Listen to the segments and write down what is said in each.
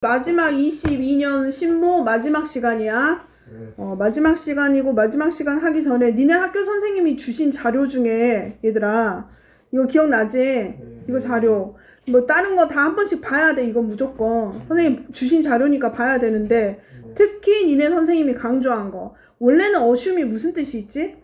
마지막 22년 신모 마지막 시간이야. 마지막 시간이고 마지막 시간 하기 전에 니네 학교 선생님이 주신 자료 중에 얘들아 이거 기억나지? 이거 자료 뭐 다른 거 다 한 번씩 봐야 돼. 이건 무조건 선생님 주신 자료니까 봐야 되는데 특히 니네 선생님이 강조한 거 원래는 어슘이 무슨 뜻이 있지?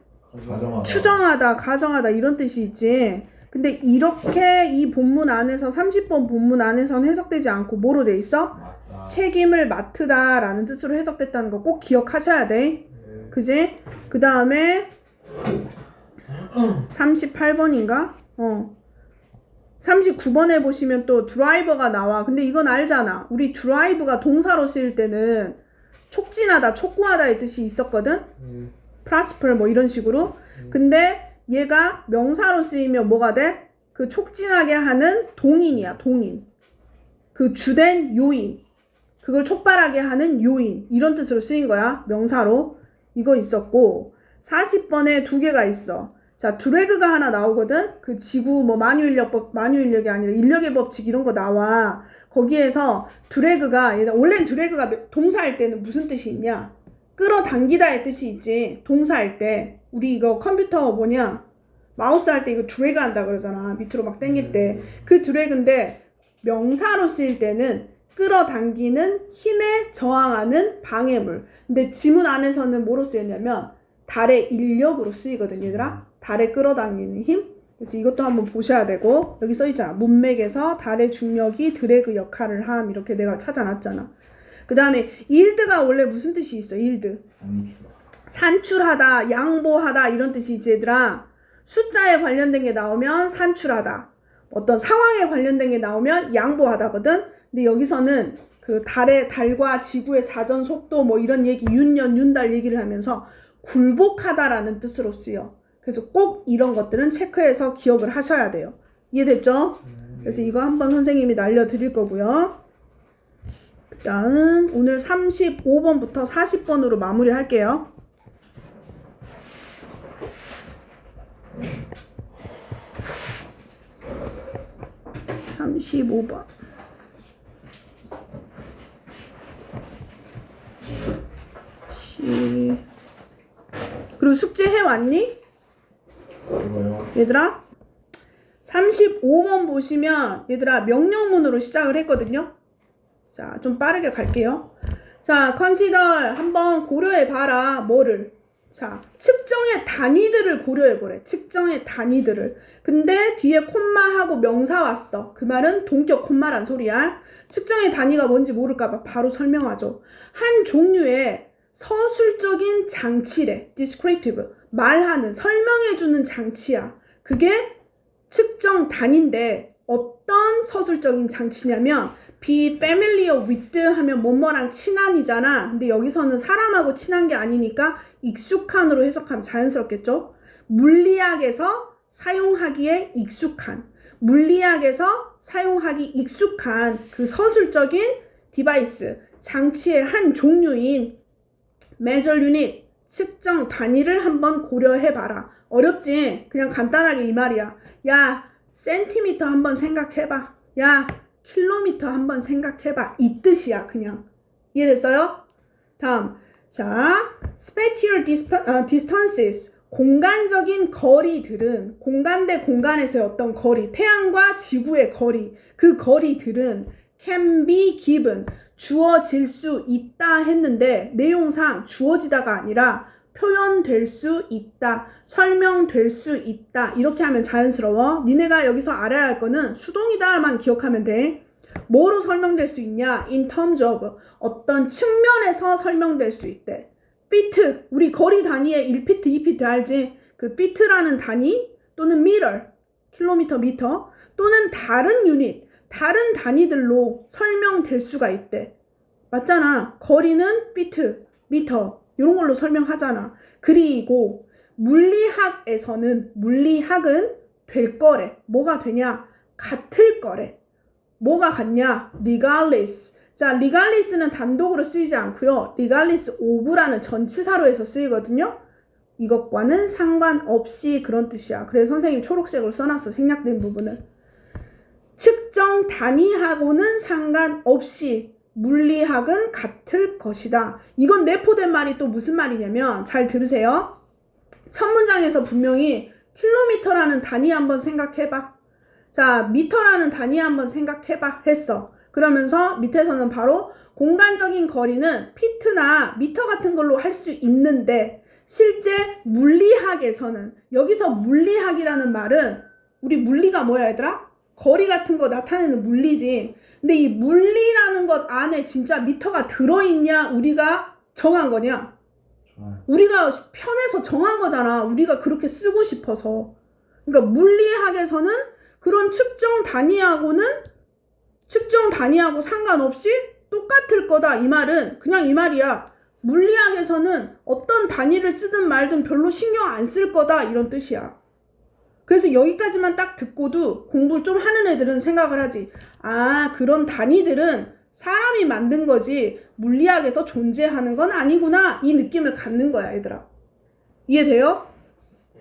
가정하다. 추정하다, 가정하다 이런 뜻이 있지. 근데 이렇게 이 본문 안에서 30번 본문 안에서는 해석되지 않고 뭐로 돼 있어? 맞다. 책임을 맡으다 라는 뜻으로 해석됐다는 거 꼭 기억하셔야 돼. 그지? 그 다음에 38번인가? 39번에 보시면 또 드라이버가 나와. 근데 이건 알잖아. 우리 드라이브가 동사로 쓰일 때는 촉진하다, 촉구하다의 뜻이 있었거든? 프라스플 뭐 이런 식으로. 근데 얘가 명사로 쓰이면 뭐가 돼? 그 촉진하게 하는 동인이야, 동인. 그 주된 요인. 그걸 촉발하게 하는 요인. 이런 뜻으로 쓰인 거야, 명사로. 이거 있었고, 40번에 두 개가 있어. 자, 드래그가 하나 나오거든? 그 지구, 뭐, 만유인력이 아니라 인력의 법칙 이런 거 나와. 거기에서 드래그가, 원래는 드래그가 동사일 때는 무슨 뜻이 있냐? 끌어당기다의 뜻이 있지. 동사일 때. 우리 이거 컴퓨터 뭐냐? 마우스 할 때 이거 드래그 한다 그러잖아. 밑으로 막 당길 때. 그 드래그인데 명사로 쓰일 때는 끌어당기는 힘에 저항하는 방해물. 근데 지문 안에서는 뭐로 쓰였냐면 달의 인력으로 쓰이거든, 얘들아. 달에 끌어당기는 힘. 그래서 이것도 한번 보셔야 되고 여기 써있잖아. 문맥에서 달의 중력이 드래그 역할을 함. 이렇게 내가 찾아놨잖아. 그 다음에 yield가 원래 무슨 뜻이 있어? yield. 산출하다, 양보하다 이런 뜻이지 얘들아. 숫자에 관련된 게 나오면 산출하다. 어떤 상황에 관련된 게 나오면 양보하다거든. 근데 여기서는 그 달과 지구의 자전 속도 뭐 이런 얘기 윤년, 윤달 얘기를 하면서 굴복하다라는 뜻으로 쓰여. 그래서 꼭 이런 것들은 체크해서 기억을 하셔야 돼요. 이해됐죠? 그래서 이거 한번 선생님이 날려드릴 거고요. 그 다음 오늘 35번부터 40번으로 마무리 할게요. 35번. 그리고 숙제 해왔니? 이거요. 얘들아 35번 보시면 얘들아 명령문으로 시작을 했거든요. 자, 좀 빠르게 갈게요. 자, consider 한번 고려해 봐라. 뭐를? 자, 측정의 단위들을 고려해 보래. 측정의 단위들을. 근데 뒤에 콤마하고 명사 왔어. 그 말은 동격 콤마란 소리야. 측정의 단위가 뭔지 모를까봐 바로 설명하죠. 한 종류의 서술적인 장치래. descriptive. 말하는, 설명해주는 장치야. 그게 측정 단위인데 어떤 서술적인 장치냐면 be familiar with 하면 뭐뭐랑 친한이잖아. 근데 여기서는 사람하고 친한 게 아니니까 익숙한으로 해석하면 자연스럽겠죠. 물리학에서 사용하기에 익숙한, 물리학에서 사용하기 익숙한 그 서술적인 디바이스, 장치의 한 종류인 measure unit, 측정 단위를 한번 고려해봐라. 어렵지? 그냥 간단하게 이 말이야. 야, 센티미터 한번 생각해봐. 야, 킬로미터 한번 생각해봐. 이 뜻이야, 그냥. 이해됐어요? 다음. 자, spatial distances. 공간적인 거리들은, 공간 대 공간에서의 어떤 거리, 태양과 지구의 거리, 그 거리들은 can be given. 주어질 수 있다 했는데, 내용상 주어지다가 아니라 표현될 수 있다, 설명될 수 있다. 이렇게 하면 자연스러워. 니네가 여기서 알아야 할 거는 수동이다만 기억하면 돼. 뭐로 설명될 수 있냐? In terms of 어떤 측면에서 설명될 수 있대. feet, 우리 거리 단위에 1피트, 2피트 알지? 그 feet라는 단위 또는 meter, 킬로미터, 미터 또는 다른 유닛, 다른 단위들로 설명될 수가 있대. 맞잖아. 거리는 feet, 미터 이런 걸로 설명하잖아. 그리고 물리학은 될 거래. 뭐가 되냐? 같을 거래. 뭐가 같냐? regardless. 자, regardless는 단독으로 쓰이지 않고요. regardless of라는 전치사로 해서 쓰이거든요. 이것과는 상관없이 그런 뜻이야. 그래서 선생님 초록색으로 써놨어. 생략된 부분을. 측정 단위하고는 상관없이 물리학은 같을 것이다. 이건 내포된 말이 또 무슨 말이냐면 잘 들으세요. 첫 문장에서 분명히 킬로미터라는 단위 한번 생각해봐. 자, 미터라는 단위 한번 생각해봐 했어. 그러면서 밑에서는 바로 공간적인 거리는 피트나 미터 같은 걸로 할 수 있는데 실제 물리학에서는 여기서 물리학이라는 말은 우리 물리가 뭐야 얘들아? 거리 같은 거 나타내는 물리지. 근데 이 물리라는 것 안에 진짜 미터가 들어있냐 우리가 정한 거냐? 좋아요. 우리가 편해서 정한 거잖아. 우리가 그렇게 쓰고 싶어서. 그러니까 물리학에서는 그런 측정 단위하고 상관없이 똑같을 거다. 이 말은 그냥 이 말이야. 물리학에서는 어떤 단위를 쓰든 말든 별로 신경 안 쓸 거다. 이런 뜻이야. 그래서 여기까지만 딱 듣고도 공부를 좀 하는 애들은 생각을 하지. 아, 그런 단위들은 사람이 만든 거지 물리학에서 존재하는 건 아니구나. 이 느낌을 갖는 거야, 얘들아. 이해돼요?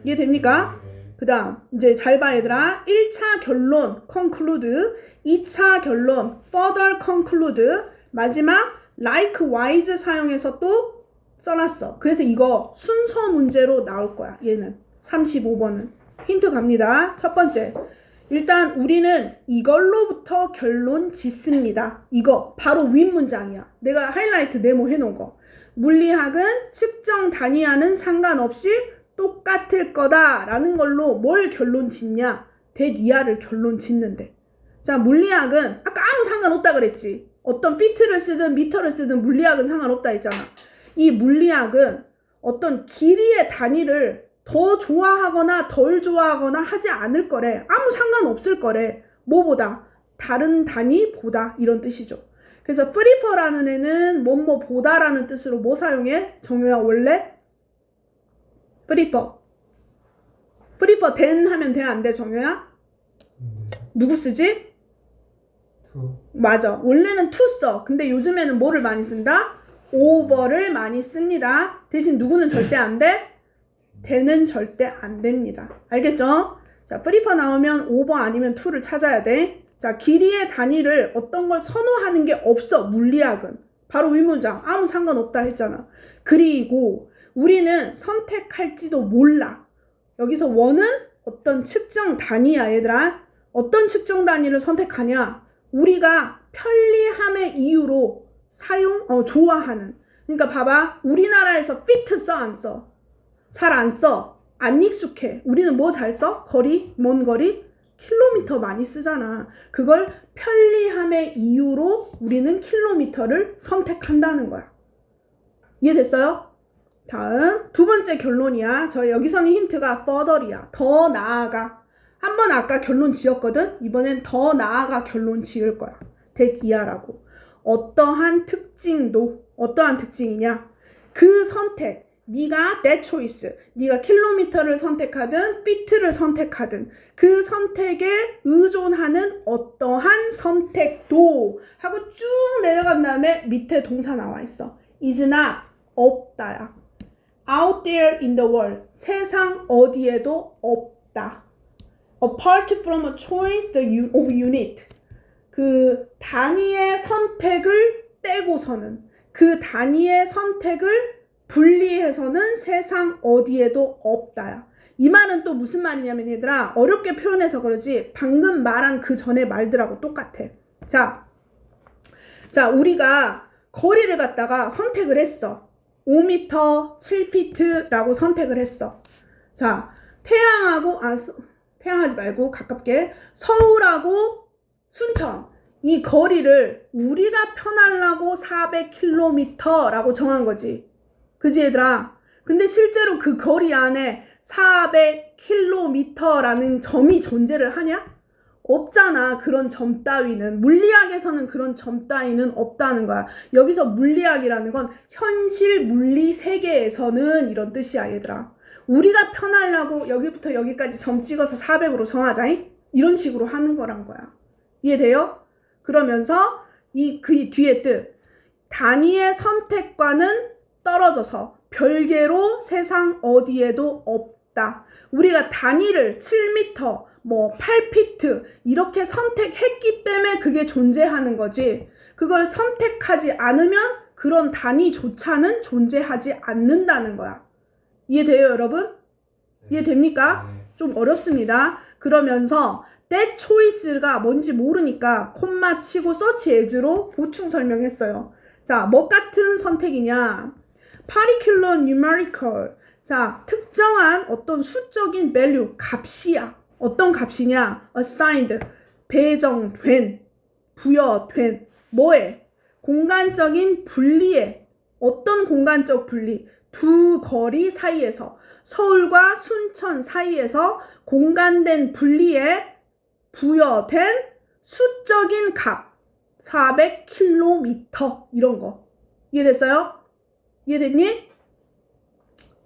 이해됩니까? 그 다음 이제 잘 봐 얘들아. 1차 결론 conclude, 2차 결론 further conclude, 마지막 likewise 사용해서 또 써놨어. 그래서 이거 순서 문제로 나올 거야. 얘는 35번은 힌트 갑니다. 첫 번째, 일단 우리는 이걸로부터 결론 짓습니다. 이거 바로 윗문장이야. 내가 하이라이트 네모해 놓은 거. 물리학은 측정 단위와는 상관없이 똑같을 거다라는 걸로 뭘 결론 짓냐? 대이하를 결론 짓는데. 자, 물리학은 아까 아무 상관없다 그랬지. 어떤 피트를 쓰든 미터를 쓰든 물리학은 상관없다 했잖아. 이 물리학은 어떤 길이의 단위를 더 좋아하거나 덜 좋아하거나 하지 않을 거래. 아무 상관없을 거래. 뭐보다? 다른 단위보다 이런 뜻이죠. 그래서 prefer라는 애는 뭐뭐 보다라는 뜻으로 뭐 사용해? 정효야 원래? prefer than 하면 돼 안 돼 정효야? 누구 쓰지? 맞아. 원래는 to 써. 근데 요즘에는 뭐를 많이 쓴다? over를 많이 씁니다. 대신 누구는 절대 안 돼? then은 절대 안 됩니다. 알겠죠? 자, prefer 나오면 over 아니면 to를 찾아야 돼. 자, 길이의 단위를 어떤 걸 선호하는 게 없어. 물리학은. 바로 윗문장. 아무 상관없다 했잖아. 그리고 우리는 선택할지도 몰라. 여기서 원은 어떤 측정 단위야 얘들아. 어떤 측정 단위를 선택하냐? 우리가 편리함의 이유로 좋아하는. 그러니까 봐봐. 우리나라에서 fit 써 안 써? 잘 안 써. 안 익숙해. 우리는 뭐 잘 써? 거리? 먼 거리? 킬로미터 많이 쓰잖아. 그걸 편리함의 이유로 우리는 킬로미터를 선택한다는 거야. 이해됐어요? 다음 두 번째 결론이야. 저 여기서는 힌트가 further이야. 더 나아가. 한 번 아까 결론 지었거든. 이번엔 더 나아가 결론 지을 거야. 대이하라고. 어떠한 특징이냐? 그 선택. 네가 that choice. 네가 킬로미터를 선택하든 fit를 선택하든 그 선택에 의존하는 어떠한 선택도 하고 쭉 내려간 다음에 밑에 동사 나와 있어. is not 없다야. out there in the world. 세상 어디에도 없다. apart from a choice of unit. 그 단위의 선택을 떼고서는 그 단위의 선택을 분리해서는 세상 어디에도 없다야. 이 말은 또 무슨 말이냐면 얘들아 어렵게 표현해서 그러지 방금 말한 그 전에 말들하고 똑같아. 자 우리가 거리를 갖다가 선택을 했어. 5m, 7피트라고 선택을 했어. 자, 태양하지 말고 가깝게 서울하고 순천 이 거리를 우리가 편하려고 400km라고 정한 거지. 그지 얘들아? 근데 실제로 그 거리 안에 400km라는 점이 존재를 하냐? 없잖아. 그런 점 따위는. 물리학에서는 그런 점 따위는 없다는 거야. 여기서 물리학이라는 건 현실 물리 세계에서는 이런 뜻이야 얘들아. 우리가 편하려고 여기부터 여기까지 점 찍어서 400으로 정하자잉? 이런 식으로 하는 거란 거야. 이해돼요? 그러면서 그 뒤에 뜻 단위의 선택과는 떨어져서 별개로 세상 어디에도 없다. 우리가 단위를 7m, 8피트 이렇게 선택했기 때문에 그게 존재하는 거지. 그걸 선택하지 않으면 그런 단위조차는 존재하지 않는다는 거야. 이해돼요, 여러분? 이해됩니까? 네. 좀 어렵습니다. 그러면서 that choice가 뭔지 모르니까 콤마 치고 search as로 보충 설명했어요. 자, 뭐 같은 선택이냐? particular numerical. 자, 특정한 어떤 수적인 value, 값이야. 어떤 값이냐? assigned, 배정된, 부여된, 뭐에? 공간적인 분리에. 어떤 공간적 분리? 두 거리 사이에서, 서울과 순천 사이에서 공간된 분리에 부여된 수적인 값. 400km 이런 거. 이해됐어요? 이해됐니?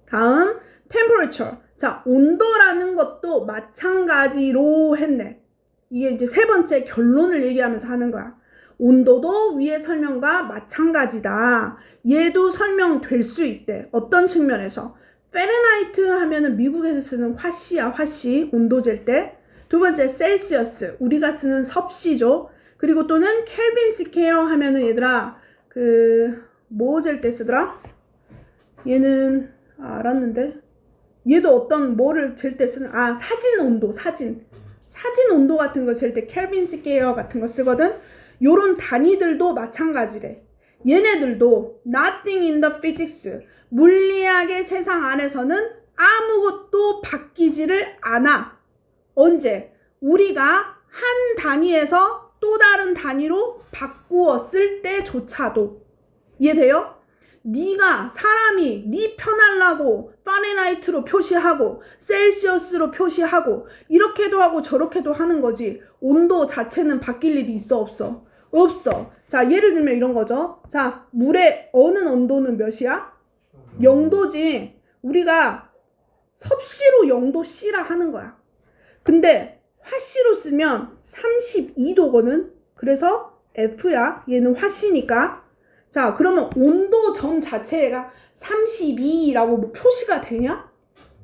다음 temperature. 자, 온도라는 것도 마찬가지로 했네. 이게 이제 세 번째 결론을 얘기하면서 하는 거야. 온도도 위의 설명과 마찬가지다. 얘도 설명될 수 있대. 어떤 측면에서? 파렌하이트 하면은 미국에서 쓰는 화씨야, 화씨. 온도 잴 때. 두 번째 셀시어스. 우리가 쓰는 섭씨죠. 그리고 또는 켈빈 스케어 하면은 얘들아 뭐 잴 때 쓰더라? 얘는 알았는데 얘도 어떤 뭐를 잴 때 쓰는 사진 온도, 사진 온도 같은 거 잴 때 켈빈 스케어 같은 거 쓰거든. 요런 단위들도 마찬가지래. 얘네들도 nothing in the physics, 물리학의 세상 안에서는 아무것도 바뀌지를 않아. 언제? 우리가 한 단위에서 또 다른 단위로 바꾸었을 때조차도. 이해돼요? 네가 사람이 네 편하려고 파렌하이트로 표시하고 셀시어스로 표시하고 이렇게도 하고 저렇게도 하는 거지 온도 자체는 바뀔 일이 있어 없어? 없어. 자, 예를 들면 이런 거죠. 자, 물의 어느 온도는 몇이야? 0도지. 우리가 섭씨로 0도씨라 하는 거야. 근데 화씨로 쓰면 32도거든. 그래서 F야. 얘는 화씨니까. 자, 그러면 온도 점 자체가 32라고 뭐 표시가 되냐?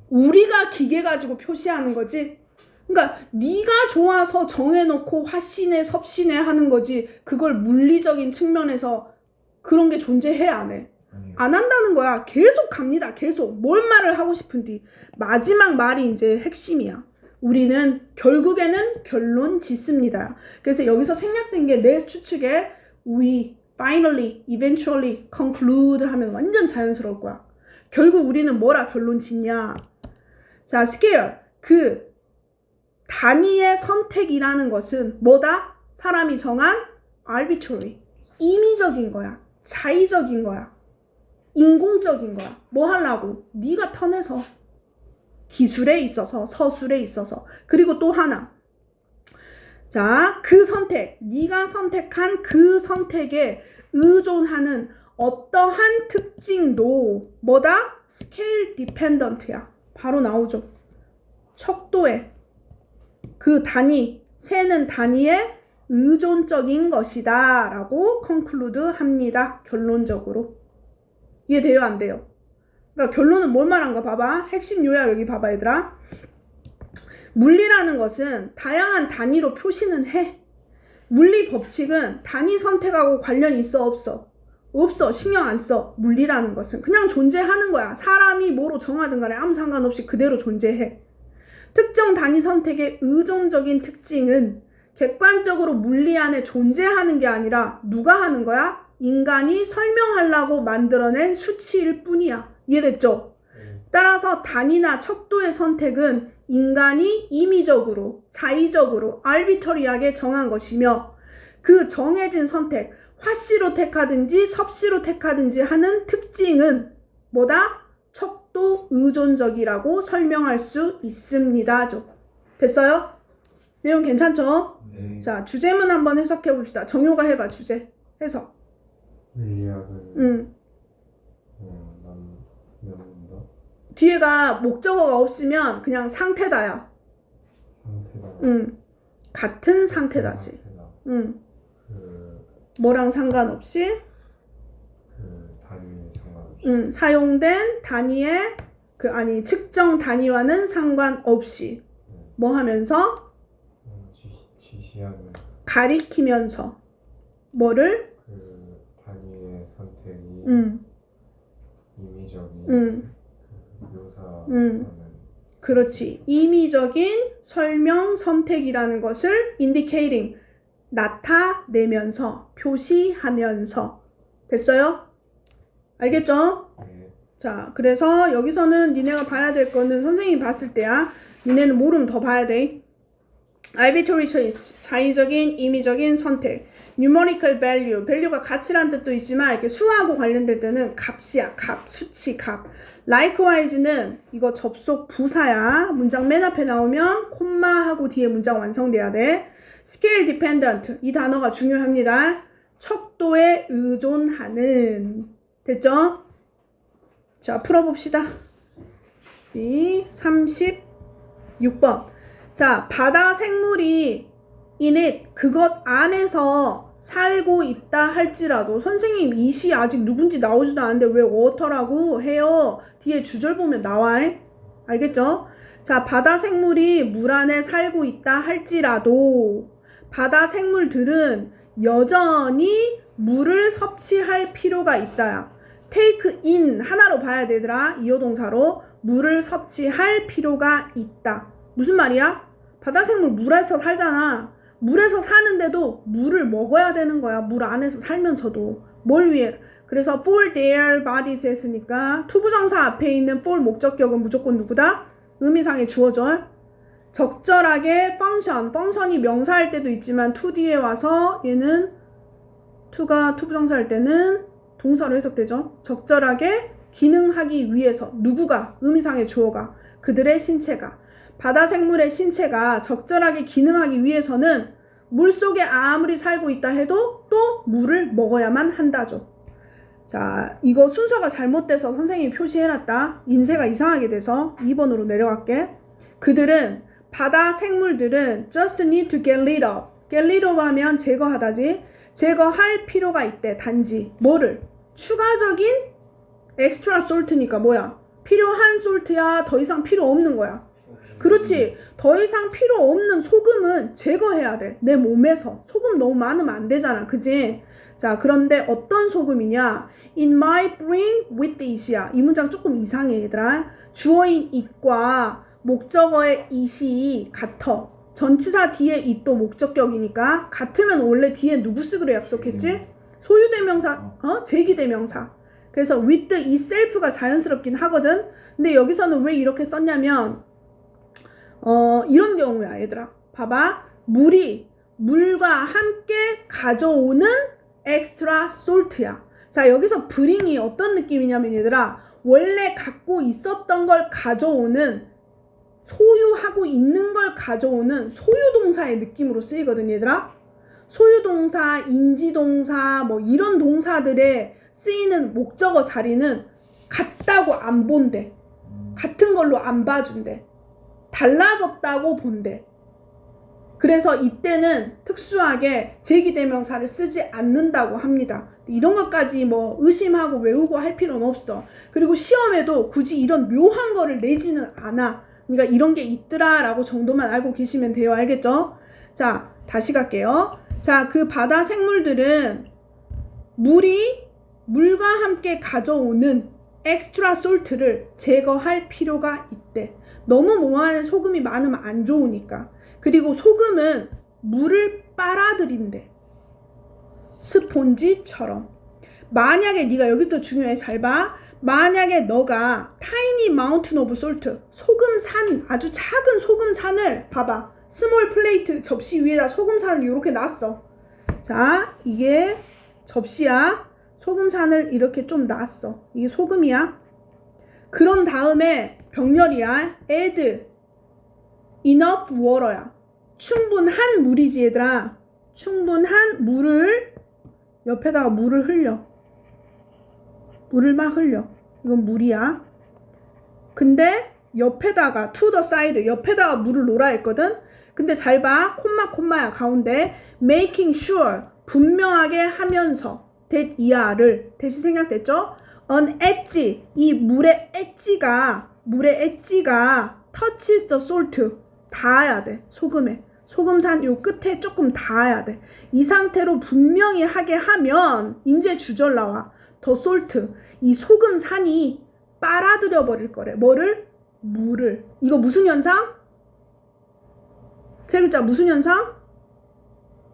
우리가 기계 가지고 표시하는 거지. 그러니까 네가 좋아서 정해놓고 화씨네 섭씨네 하는 거지. 그걸 물리적인 측면에서 그런 게 존재해 안 해? 안 한다는 거야. 계속 갑니다. 계속. 뭘 말을 하고 싶은지. 마지막 말이 이제 핵심이야. 우리는 결국에는 결론 짓습니다. 그래서 여기서 생략된 게 내 추측에 we finally, eventually, conclude 하면 완전 자연스러울 거야. 결국 우리는 뭐라 결론 짓냐? 자, scale. 그 단위의 선택이라는 것은 뭐다? 사람이 정한 arbitrary. 임의적인 거야. 자의적인 거야. 인공적인 거야. 뭐 하려고? 네가 편해서. 기술에 있어서, 서술에 있어서. 그리고 또 하나. 자, 그 선택, 네가 선택한 그 선택에 의존하는 어떠한 특징도 뭐다? 스케일 디펜던트야. 바로 나오죠. 척도에 그 단위, 세는 단위에 의존적인 것이다 라고 컨클루드 합니다. 결론적으로. 이해돼요? 안 돼요? 그러니까 결론은 뭘 말한가 봐봐. 핵심 요약 여기 봐봐 얘들아. 물리라는 것은 다양한 단위로 표시는 해. 물리 법칙은 단위 선택하고 관련이 있어 없어? 없어. 신경 안 써. 물리라는 것은 그냥 존재하는 거야. 사람이 뭐로 정하든 간에 아무 상관없이 그대로 존재해. 특정 단위 선택의 의존적인 특징은 객관적으로 물리 안에 존재하는 게 아니라 누가 하는 거야? 인간이 설명하려고 만들어낸 수치일 뿐이야. 이해됐죠? 따라서 단위나 척도의 선택은 인간이 임의적으로, 자의적으로, arbitrary하게 정한 것이며 그 정해진 선택, 화씨로 택하든지 섭씨로 택하든지 하는 특징은 뭐다? 척도 의존적이라고 설명할 수 있습니다. 됐어요? 내용 괜찮죠? 네. 자, 주제문 한번 해석해 봅시다. 정효가 해봐, 주제. 해석. 물리학은 남는다. 뒤에가 목적어가 없으면 그냥 상태다야. 상태다. 같은 상태다지. 상태다. 그 뭐랑 상관없이 단위에 상관없이. 사용된 단위의 측정 단위와는 상관없이 뭐 하면서 지시하면서. 가리키면서 뭐를 선택이 음. 임의적인 묘사하는 그렇지. 임의적인 설명 선택이라는 것을 indicating, 나타내면서, 표시하면서. 됐어요? 알겠죠? 네. 자, 그래서 여기서는 니네가 봐야 될 거는 선생님이 봤을 때야. 니네는 모르면 더 봐야 돼. arbitrary choice, 자의적인, 임의적인 선택. numerical value, value가 가치란 뜻도 있지만 이렇게 수하고 관련된 때는 값이야, 값, 수치, 값. likewise는 이거 접속 부사야. 문장 맨 앞에 나오면 콤마하고 뒤에 문장 완성돼야 돼. scale dependent, 이 단어가 중요합니다. 척도에 의존하는. 됐죠? 자, 풀어봅시다. 36번. 자, 바다 생물이 in 그것 안에서 살고 있다 할지라도 선생님 이 시 아직 누군지 나오지도 않는데 왜 워터라고 해요? 뒤에 주절 보면 나와. 알겠죠? 자, 바다 생물이 물 안에 살고 있다 할지라도 바다 생물들은 여전히 물을 섭취할 필요가 있다야. take in 하나로 봐야 되더라. 이어동사로 물을 섭취할 필요가 있다. 무슨 말이야? 바다 생물 물에서 살잖아. 물에서 사는데도 물을 먹어야 되는 거야. 물 안에서 살면서도. 뭘 위해? 그래서 for their bodies 했으니까 투부정사 앞에 있는 for 목적격은 무조건 누구다? 의미상의 주어죠. 적절하게 펑션이 명사할 때도 있지만 to 뒤에 와서 얘는 to가 투부정사 할 때는 동사로 해석되죠. 적절하게 기능하기 위해서 누구가? 의미상의 주어가. 그들의 신체가. 바다 생물의 신체가 적절하게 기능하기 위해서는 물속에 아무리 살고 있다 해도 또 물을 먹어야만 한다죠. 자, 이거 순서가 잘못돼서 선생님이 표시해놨다. 인쇄가 이상하게 돼서 2번으로 내려갈게. 그들은 바다 생물들은 just need to get rid of. get rid of 하면 제거하다지. 제거할 필요가 있대. 단지 뭐를? 추가적인 extra salt니까 뭐야? 필요한 솔트야. 더 이상 필요 없는 거야. 그렇지. 더 이상 필요 없는 소금은 제거해야 돼. 내 몸에서. 소금 너무 많으면 안 되잖아. 그지? 자, 그런데 어떤 소금이냐? In my brain with it이야. 이 문장 조금 이상해, 얘들아. 주어인 it과 목적어의 it이 같아. 전치사 뒤에 it도 목적격이니까 같으면 원래 뒤에 누구 쓰기로 약속했지? 소유대명사, 제기대명사. 그래서 with itself가 자연스럽긴 하거든. 근데 여기서는 왜 이렇게 썼냐면 이런 경우야, 얘들아. 봐봐. 물과 함께 가져오는 extra salt야. 자, 여기서 bring이 어떤 느낌이냐면 얘들아, 원래 갖고 있었던 걸 가져오는, 소유하고 있는 걸 가져오는 소유동사의 느낌으로 쓰이거든, 얘들아. 소유동사, 인지동사, 뭐 이런 동사들의 쓰이는 목적어 자리는 같다고 안 본대. 같은 걸로 안 봐준대. 달라졌다고 본대. 그래서 이때는 특수하게 제기대명사를 쓰지 않는다고 합니다. 이런 것까지 뭐 의심하고 외우고 할 필요는 없어. 그리고 시험에도 굳이 이런 묘한 거를 내지는 않아. 그러니까 이런 게 있더라 라고 정도만 알고 계시면 돼요. 알겠죠? 자, 다시 갈게요. 자, 그 바다 생물들은 물과 함께 가져오는 엑스트라 솔트를 제거할 필요가 있대. 너무 모아낸 소금이 많으면 안 좋으니까. 그리고 소금은 물을 빨아들인대. 스폰지처럼. 만약에 네가 여기부터 중요해. 잘 봐. 만약에 너가 tiny mountain of salt, 소금산, 아주 작은 소금산을 봐봐. 스몰 플레이트 접시 위에다 소금산을 이렇게 놨어. 자, 이게 접시야. 소금산을 이렇게 좀 놨어. 이게 소금이야. 그런 다음에 병렬이야. add enough water야. 충분한 물이지, 얘들아. 충분한 물을 옆에다가 물을 흘려. 물을 막 흘려. 이건 물이야. 근데 옆에다가 to the side, 옆에다가 물을 놓으라 했거든. 근데 잘 봐. 콤마야 가운데. making sure, 분명하게 하면서 that 이하를 대신 생략됐죠? an edge, 이 물의 엣지가 touches the salt, 닿아야 돼. 소금에. 소금산 요 끝에 조금 닿아야 돼. 이 상태로 분명히 하게 하면 이제 주절 나와. the salt. 이 소금산이 빨아들여 버릴 거래. 뭐를? 물을. 이거 무슨 현상? 세 글자 무슨 현상?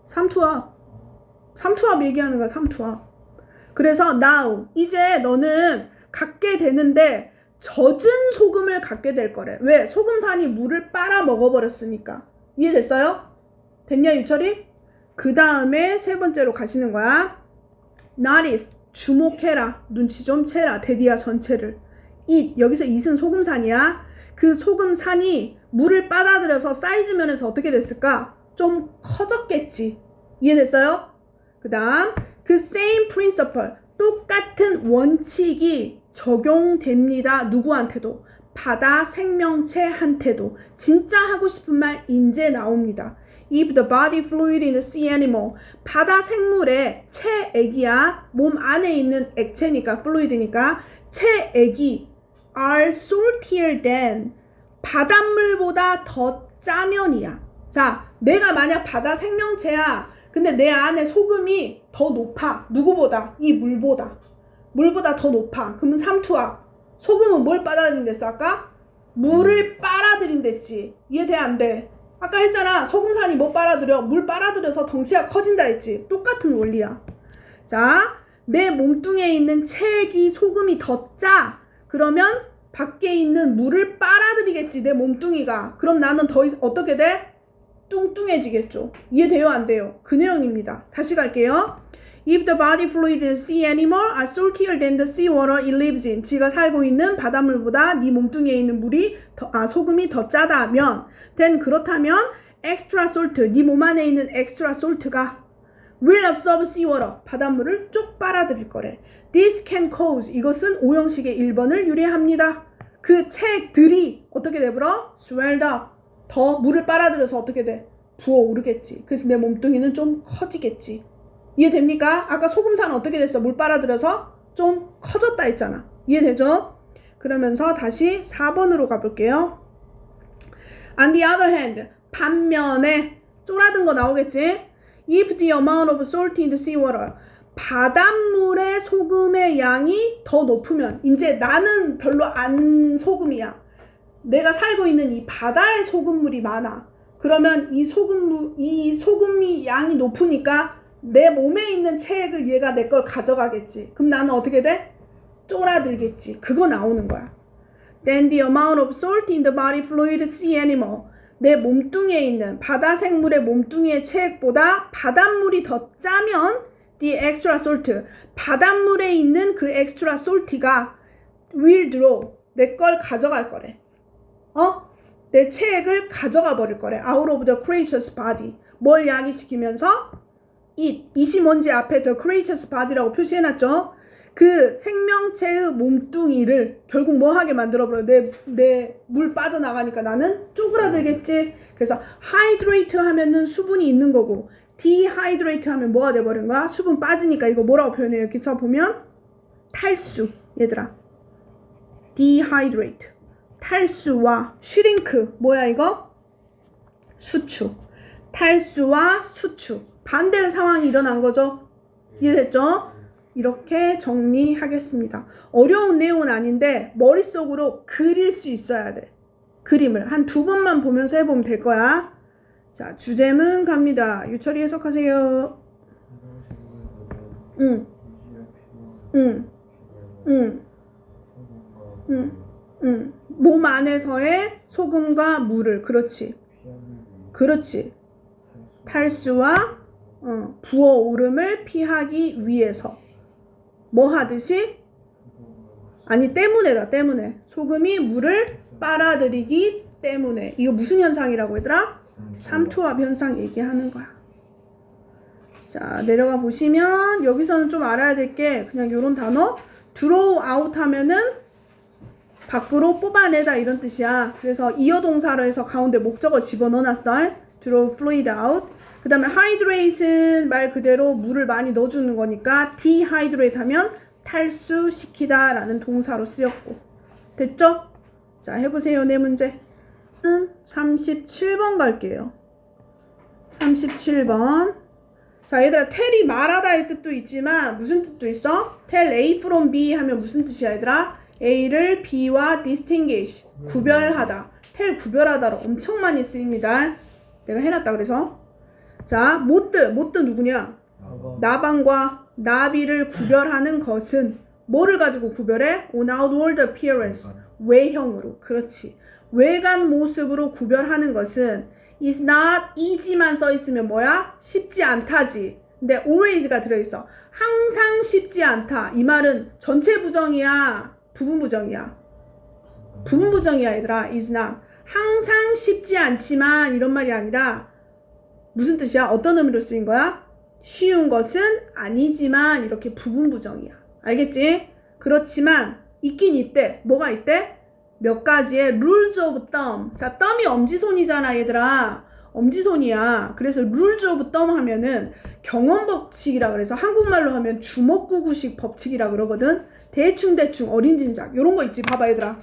삼투압. 삼투압 얘기하는 거야. 삼투압. 그래서 now 이제 너는 갖게 되는데 젖은 소금을 갖게 될 거래. 왜? 소금산이 물을 빨아 먹어버렸으니까. 이해됐어요? 됐냐 유철이? 그 다음에 세 번째로 가시는 거야. notice 주목해라. 눈치 좀 채라. 데디아 전체를. it 여기서 it은 소금산이야. 그 소금산이 물을 빨아들여서 사이즈 면에서 어떻게 됐을까? 좀 커졌겠지. 이해됐어요? 그 다음 그 same principle 똑같은 원칙이 적용됩니다. 누구한테도? 바다 생명체한테도. 진짜 하고 싶은 말 이제 나옵니다. If the body fluid in the sea animal 바다 생물의 체액이야. 몸 안에 있는 액체니까 fluid니까 체액이 are saltier than 바닷물보다 더 짜면이야. 자, 내가 만약 바다 생명체야. 근데 내 안에 소금이 더 높아. 누구보다? 이 물보다. 물보다 더 높아. 그러면 삼투압. 소금은 뭘 빨아들인댔어 아까? 물을 빨아들인댔지. 이해돼 안 돼? 아까 했잖아. 소금산이 뭐 빨아들여? 물 빨아들여서 덩치가 커진다 했지. 똑같은 원리야. 자, 내 몸뚱이에 있는 체액이 소금이 더 짜. 그러면 밖에 있는 물을 빨아들이겠지. 내 몸뚱이가. 그럼 나는 더 어떻게 돼? 뚱뚱해지겠죠. 이해돼요? 안 돼요? 그 내용입니다. 다시 갈게요. If the body fluid in sea animal are saltier than the sea water it lives in. 지가 살고 있는 바닷물보다 네 몸뚱이에 있는 물이 소금이 더 짜다면 then 그렇다면 extra salt, 네 몸 안에 있는 extra salt가 will absorb sea water. 바닷물을 쭉 빨아들일 거래. This can cause. 이것은 오형식의 1번을 유래합니다. 그 체액들이 어떻게 되버려? swelled up. 더 물을 빨아들여서 어떻게 돼? 부어오르겠지. 그래서 내 몸뚱이는 좀 커지겠지. 이해됩니까? 아까 소금산은 어떻게 됐어? 물 빨아들여서 좀 커졌다 했잖아. 이해되죠? 그러면서 다시 4번으로 가볼게요. On the other hand, 반면에 쪼라든 거 나오겠지? If the amount of salt in the sea water 바닷물의 소금의 양이 더 높으면 이제 나는 별로 안 소금이야. 내가 살고 있는 이 바다의 소금물이 많아. 그러면 이 소금이 양이 높으니까 내 몸에 있는 체액을 얘가 내 걸 가져가겠지. 그럼 나는 어떻게 돼? 쫄아들겠지. 그거 나오는 거야. Then the amount of salt in the body fluid sea animal. 내 몸뚱이에 있는 바다 생물의 몸뚱이의 체액보다 바닷물이 더 짜면 the extra salt. 바닷물에 있는 그 extra salt가 will draw. 내 걸 가져갈 거래. 내 체액을 가져가 버릴 거래. Out of the creature's body. 뭘 야기시키면서? it이 뭔지 앞에 the creature's body라고 표시해놨죠. 그 생명체의 몸뚱이를 결국 뭐 하게 만들어버려. 내 물 빠져나가니까 나는 쪼그라들겠지. 그래서 hydrate 하면은 수분이 있는 거고 dehydrate 하면 뭐가 돼버린 거야? 수분 빠지니까 이거 뭐라고 표현해요? 기사 보면 탈수. 얘들아, dehydrate. 탈수와 shrink 뭐야 이거? 수축. 탈수와 수축. 반대의 상황이 일어난 거죠. 이해됐죠? 이렇게 정리하겠습니다. 어려운 내용은 아닌데 머릿속으로 그릴 수 있어야 돼. 그림을 한 2번만 보면서 해보면 될 거야. 자, 주제문 갑니다. 유철이 해석하세요. 몸 안에서의 소금과 물을. 그렇지. 그렇지. 탈수와 부어오름을 피하기 위해서 뭐 하듯이? 아니 때문에 소금이 물을 빨아들이기 때문에. 이거 무슨 현상이라고 얘들아? 삼투압 현상 얘기하는 거야. 자, 내려가 보시면 여기서는 좀 알아야 될 게 그냥 요런 단어 draw out 하면은 밖으로 뽑아내다 이런 뜻이야. 그래서 이어 동사로 해서 가운데 목적어 집어넣어놨어. draw fluid out. 그 다음에 hydrate는 말 그대로 물을 많이 넣어주는 거니까 dehydrate 하면 탈수시키다 라는 동사로 쓰였고. 됐죠? 자, 해보세요. 네 문제. 37번 갈게요. 37번. 자, 얘들아, tell이 말하다의 뜻도 있지만 무슨 뜻도 있어? tell A from B 하면 무슨 뜻이야, 얘들아? A를 B와 distinguish, 구별하다. tell 구별하다로 엄청 많이 쓰입니다. 내가 해놨다 그래서. 자, 모드 누구냐? 나방과 나비를 구별하는 것은 뭐를 가지고 구별해? On outward appearance, 외형으로. 그렇지. 외관 모습으로 구별하는 것은 is not easy만 써있으면 뭐야? 쉽지 않다지. 근데 always가 들어있어. 항상 쉽지 않다. 이 말은 전체 부정이야? 부분 부정이야? 부분 부정이야, 얘들아. is not. 항상 쉽지 않지만 이런 말이 아니라 무슨 뜻이야? 어떤 의미로 쓰인 거야? 쉬운 것은 아니지만 이렇게 부분 부정이야. 알겠지? 그렇지만 있긴 있대. 뭐가 있대? 몇 가지의 rules of thumb. 자, thumb이 엄지손이잖아, 얘들아. 엄지손이야. 그래서 rules of thumb 하면은 경험 법칙이라 그래서 한국말로 하면 주먹구구식 법칙이라 그러거든. 대충 어림짐작 요런 거 있지. 봐봐, 얘들아.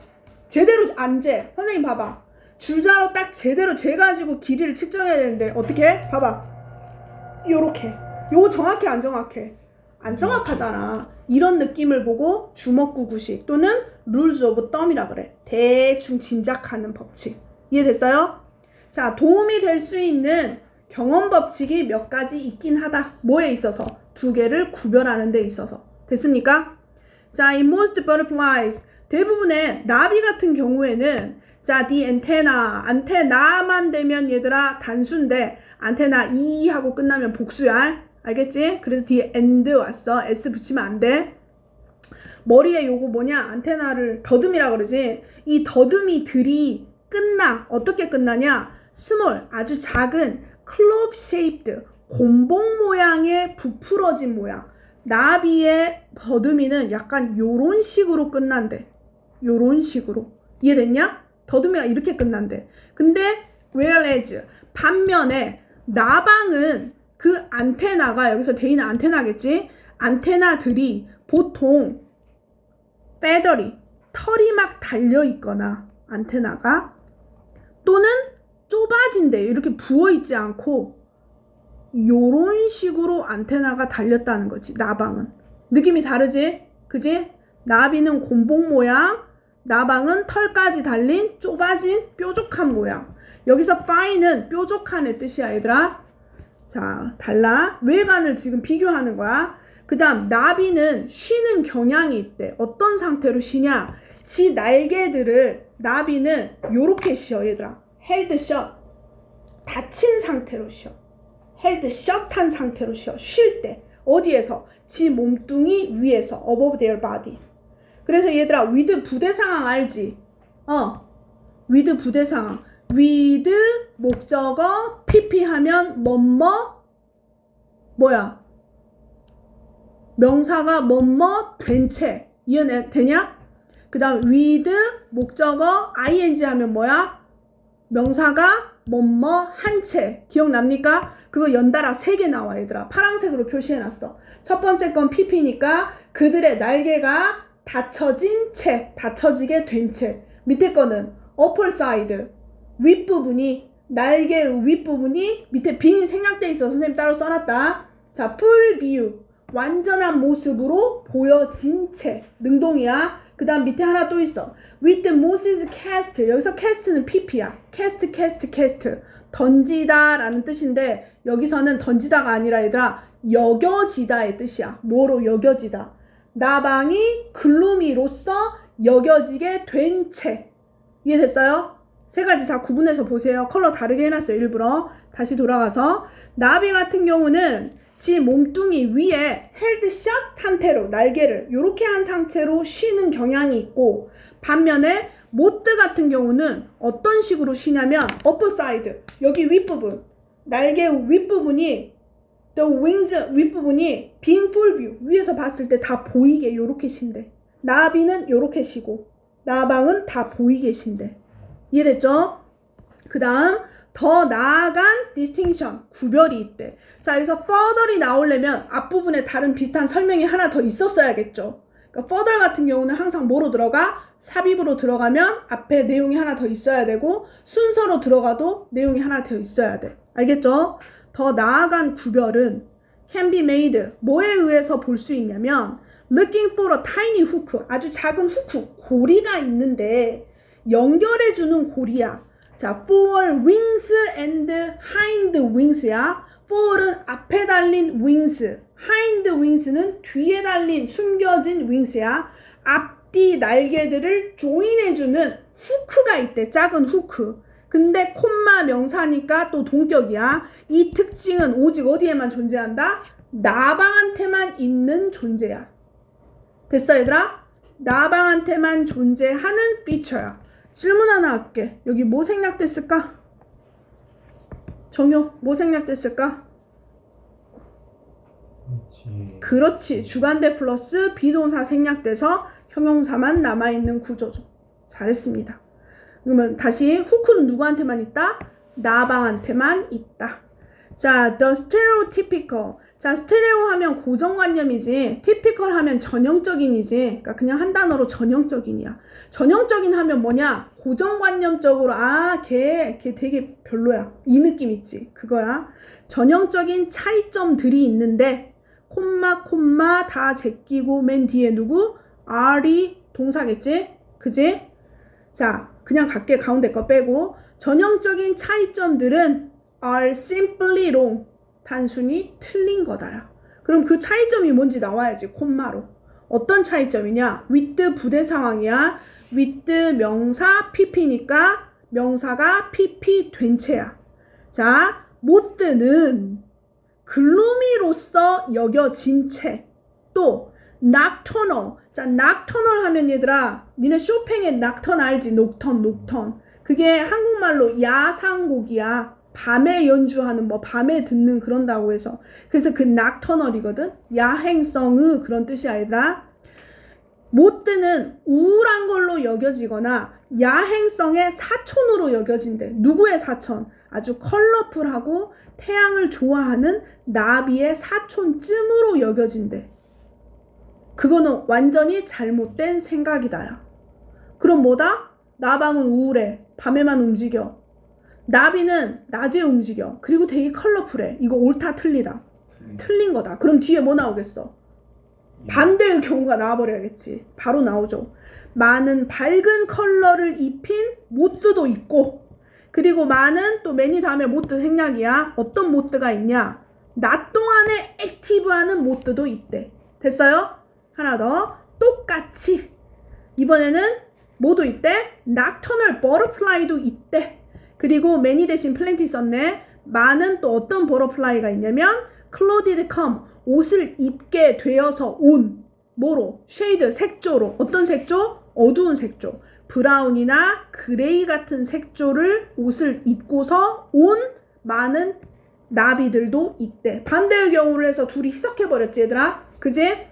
제대로 안 재. 선생님 봐봐. 줄자로 딱 제대로 재가지고 길이를 측정해야 되는데 어떻게 해? 봐봐. 요렇게. 요거 정확해, 안 정확해? 안 정확하잖아. 이런 느낌을 보고 주먹구구식 또는 rules of thumb이라 그래. 대충 짐작하는 법칙. 이해됐어요? 자, 도움이 될 수 있는 경험 법칙이 몇 가지 있긴 하다. 뭐에 있어서? 두 개를 구별하는 데 있어서. 됐습니까? 자, in most butterflies, 대부분의 나비 같은 경우에는 자, the antenna, 안테나만 되면 얘들아 단수인데 안테나 이 하고 끝나면 복수야. 알겠지? 그래서 뒤에 and 왔어. s 붙이면 안 돼. 머리에 요거 뭐냐? 안테나를 더듬이라 그러지. 이 더듬이들이 끝나. 어떻게 끝나냐? small, 아주 작은 club shaped, 곰봉 모양의 부풀어진 모양. 나비의 더듬이는 약간 요런 식으로 끝난대. 요런 식으로. 이해됐냐? 더듬이가 이렇게 끝난대. 근데 whereas 반면에 나방은 그 안테나가 여기서 데이는 안테나겠지? 안테나들이 보통 feathery, 털이 막 달려있거나 안테나가 또는 좁아진대. 이렇게 부어있지 않고 요런 식으로 안테나가 달렸다는 거지. 나방은. 느낌이 다르지? 그지? 나비는 곰봉 모양, 나방은 털까지 달린 좁아진 뾰족한 모양. 여기서 fine은 뾰족한의 뜻이야, 얘들아. 자, 달라. 외관을 지금 비교하는 거야. 그 다음 나비는 쉬는 경향이 있대. 어떤 상태로 쉬냐? 지 날개들을 나비는 요렇게 쉬어, 얘들아. held shut. 닫힌 상태로 쉬어. held shut 한 상태로 쉬어. 쉴 때. 어디에서? 지 몸뚱이 위에서. above their body. 그래서 얘들아, with 부대상황 알지? with 부대상황. with 목적어 pp 하면 뭐야? 명사가 된 채. 이해되냐? 그 다음 with 목적어 ing 하면 뭐야? 명사가 한 채. 기억납니까? 그거 연달아 3개 나와, 얘들아. 파란색으로 표시해놨어. 첫 번째 건 pp니까 그들의 날개가 닫혀진 채, 닫혀지게 된 채. 밑에 거는 upper side, 윗부분이, 날개의 윗부분이 밑에 빙이 생략돼 있어. 선생님 따로 써놨다. 자, full view, 완전한 모습으로 보여진 채. 능동이야. 그 다음 밑에 하나 또 있어. with the Moses cast. 여기서 cast는 pp야. cast. 던지다 라는 뜻인데 여기서는 던지다가 아니라 얘들아 여겨지다의 뜻이야. 뭐로 여겨지다? 나방이 글루미로서 여겨지게 된 채. 이해됐어요? 3가지 다 구분해서 보세요. 컬러 다르게 해놨어요, 일부러. 다시 돌아가서 나비 같은 경우는 지 몸뚱이 위에 held shut 상태로 날개를 이렇게 한 상태로 쉬는 경향이 있고, 반면에 모트 같은 경우는 어떤 식으로 쉬냐면 upper side, 여기 윗부분, 날개 윗부분이 the wings 윗부분이 being full view, 위에서 봤을 때 다 보이게 요렇게 쉰대. 나비는 요렇게 쉬고 나방은 다 보이게 쉰대. 이해됐죠? 그 다음 더 나아간 distinction, 구별이 있대. 자, 여기서 further이 나오려면 앞부분에 다른 비슷한 설명이 하나 더 있었어야겠죠. 그러니까 further 같은 경우는 항상 뭐로 들어가? 삽입으로 들어가면 앞에 내용이 하나 더 있어야 되고, 순서로 들어가도 내용이 하나 더 있어야 돼. 알겠죠? 더 나아간 구별은 can be made. 뭐에 의해서 볼 수 있냐면 looking for a tiny hook. 아주 작은 후크, 고리가 있는데 연결해주는 고리야. 자, for wings and hind wings야. for은 앞에 달린 wings, hind wings는 뒤에 달린 숨겨진 wings야. 앞뒤 날개들을 조인해주는 후크가 있대. 작은 후크. 근데 콤마 명사니까 또 동격이야. 이 특징은 오직 어디에만 존재한다? 나방한테만 있는 존재야. 됐어 얘들아? 나방한테만 존재하는 피처야. 질문 하나 할게. 여기 뭐 생략됐을까? 정효, 뭐 생략됐을까? 그렇지. 주관대 플러스 비동사 생략돼서 형용사만 남아있는 구조죠. 잘했습니다. 그러면 다시 후크는 누구한테만 있다? 나방한테만 있다. 자, the stereotypical. 자, 스테레오 하면 고정관념이지, typical 하면 전형적인이지. 그러니까 그냥 한 단어로 전형적인이야. 전형적인 하면 뭐냐? 고정관념적으로 걔 되게 별로야. 이 느낌 있지? 그거야. 전형적인 차이점들이 있는데 콤마 다 제끼고 맨 뒤에 누구? R이 동사겠지? 그지? 자, 그냥 갈게. 가운데 거 빼고. 전형적인 차이점들은 are simply wrong. 단순히 틀린 거다야. 그럼 그 차이점이 뭔지 나와야지. 콤마로. 어떤 차이점이냐? with 부대 상황이야. with 명사 pp니까 명사가 pp 된 채야. 자, 못드는 글루미로서 여겨진 채. 또 nocturnal. 자, nocturnal 하면 얘들아, 니네 쇼팽의 nocturne 알지? 녹턴. 그게 한국말로 야상곡이야. 밤에 연주하는, 밤에 듣는 그런다고 해서. 그래서 그 nocturnal이거든. 야행성의 그런 뜻이야 얘들아. 못드는 우울한 걸로 여겨지거나 야행성의 사촌으로 여겨진대. 누구의 사촌? 아주 컬러풀하고 태양을 좋아하는 나비의 사촌쯤으로 여겨진대. 그거는 완전히 잘못된 생각이다야. 그럼 뭐다? 나방은 우울해. 밤에만 움직여. 나비는 낮에 움직여. 그리고 되게 컬러풀해. 이거 옳다 틀리다? 틀린 거다. 그럼 뒤에 뭐 나오겠어? 반대의 경우가 나와버려야겠지. 바로 나오죠. 많은 밝은 컬러를 입힌 모드도 있고, 그리고 많은 또 매니 다음에 모드 생략이야. 어떤 모드가 있냐? 낮 동안에 액티브하는 모드도 있대. 됐어요? 하나 더. 똑같이 이번에는 뭐도 있대? nocturnal butterfly도 있대. 그리고 매니 대신 플랜티 썼네. 많은 또 어떤 버터플라이가 있냐면 clothed come, 옷을 입게 되어서 온. 뭐로? 쉐이드, 색조로. 어떤 색조? 어두운 색조. 브라운이나 그레이 같은 색조를 옷을 입고서 온 많은 나비들도 있대. 반대의 경우를 해서 둘이 희석해버렸지 얘들아. 그지?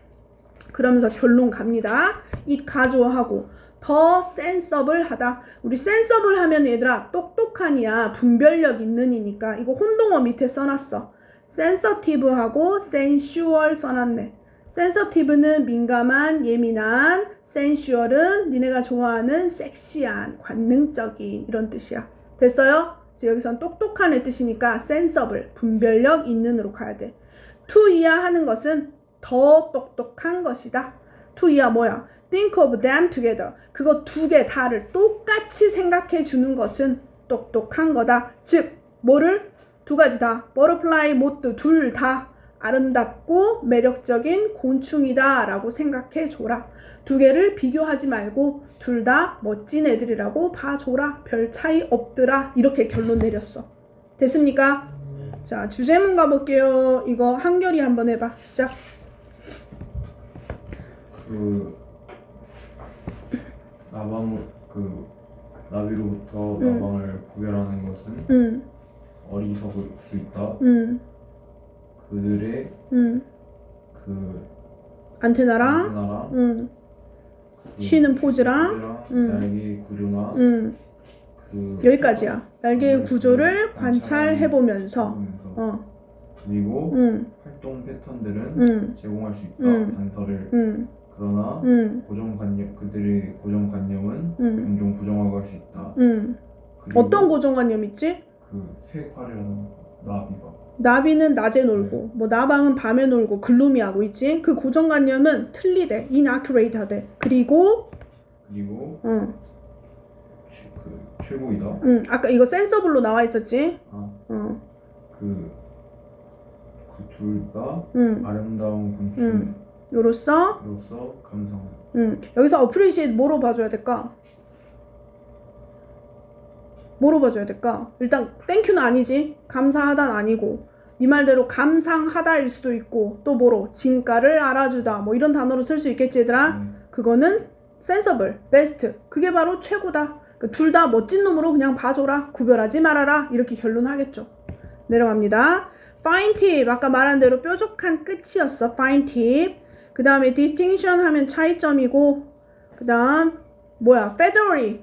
그러면서 결론 갑니다. it 가주어하고 더 센서블하다. 우리 센서블 하면 얘들아 똑똑한이야. 분별력 있는 이니까 이거 혼동어 밑에 써놨어. sensitive하고 sensual 써놨네. sensitive는 민감한, 예민한, sensual은 니네가 좋아하는 섹시한, 관능적인 이런 뜻이야. 됐어요? 그래서 여기선 똑똑한의 뜻이니까 sensible, 분별력 있는으로 가야 돼. to 이하 하는 것은 더 똑똑한 것이다. to 이하 뭐야? think of them together. 그거 두 개 다를 똑같이 생각해 주는 것은 똑똑한 거다. 즉 뭐를? 두 가지 다. butterfly, 모두 둘 다 아름답고 매력적인 곤충이다 라고 생각해 줘라. 두 개를 비교하지 말고 둘 다 멋진 애들이라고 봐줘라. 별 차이 없더라. 이렇게 결론 내렸어. 됐습니까? 자, 주제문 가볼게요. 이거 한결이 한번 해봐. 시작. 나비로부터 나방을 구별하는 것은 어리석을 수 있다. 그들의 안테나랑 쉬는 포즈랑 날개 구조나 여기까지야. 날개의 구조를 관찰해보면서 그리고 활동 패턴들은 제공할 수 있다. 단서를. 그러나 그들의 고정관념은 종종 부정하고 할 수 있다. 어떤 고정관념 있지? 그 색화라는 나비는 낮에 놀고 뭐 나방은 밤에 놀고 글루미하고 있지. 그 고정관념은 틀리대. inaccurate하대. 그리고 그 최고이다. 아까 이거 센서블로 나와 있었지. 그 둘 다 아름다운 요로써 감상. 여기서 appreciate 뭐로 봐줘야 될까? 뭐로 봐줘야 될까? 일단 땡큐는 아니지. 감사하다는 아니고 네 말대로 감상하다일 수도 있고 또 뭐로 진가를 알아주다 뭐 이런 단어로 쓸 수 있겠지 얘들아. 그거는 sensible, best. 그게 바로 최고다. 둘 다 멋진 놈으로 그냥 봐줘라. 구별하지 말아라. 이렇게 결론하겠죠. 내려갑니다. fine tip. 아까 말한 대로 뾰족한 끝이었어. fine tip. 그 다음에 distinction 하면 차이점이고 그 다음 뭐야? feathery.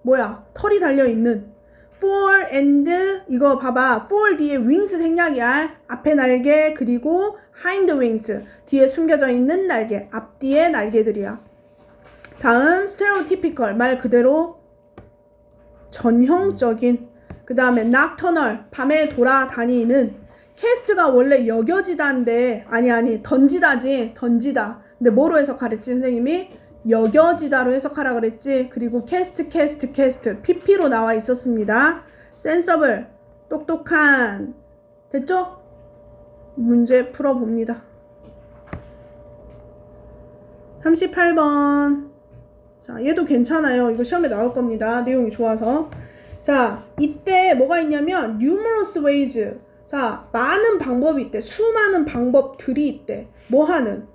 뭐야? 털이 달려있는. for and 이거 봐봐. for 뒤에 wings 생략이야. 앞에 날개 그리고 hind wings. 뒤에 숨겨져 있는 날개. 앞뒤의 날개들이야. 다음 stereotypical. 말 그대로 전형적인. 그 다음에 nocturnal. 밤에 돌아다니는. 캐스트가 원래 여겨지다인데 아니 던지다지. 던지다. 근데 뭐로 해석하랬지 선생님이? 여겨지다로 해석하라 그랬지. 그리고 캐스트 pp로 나와 있었습니다. sensible 똑똑한. 됐죠? 문제 풀어봅니다. 38번. 자, 얘도 괜찮아요. 이거 시험에 나올 겁니다. 내용이 좋아서. 자, 이때 뭐가 있냐면 numerous ways. 자, 많은 방법이 있대. 수많은 방법들이 있대. 뭐 하는?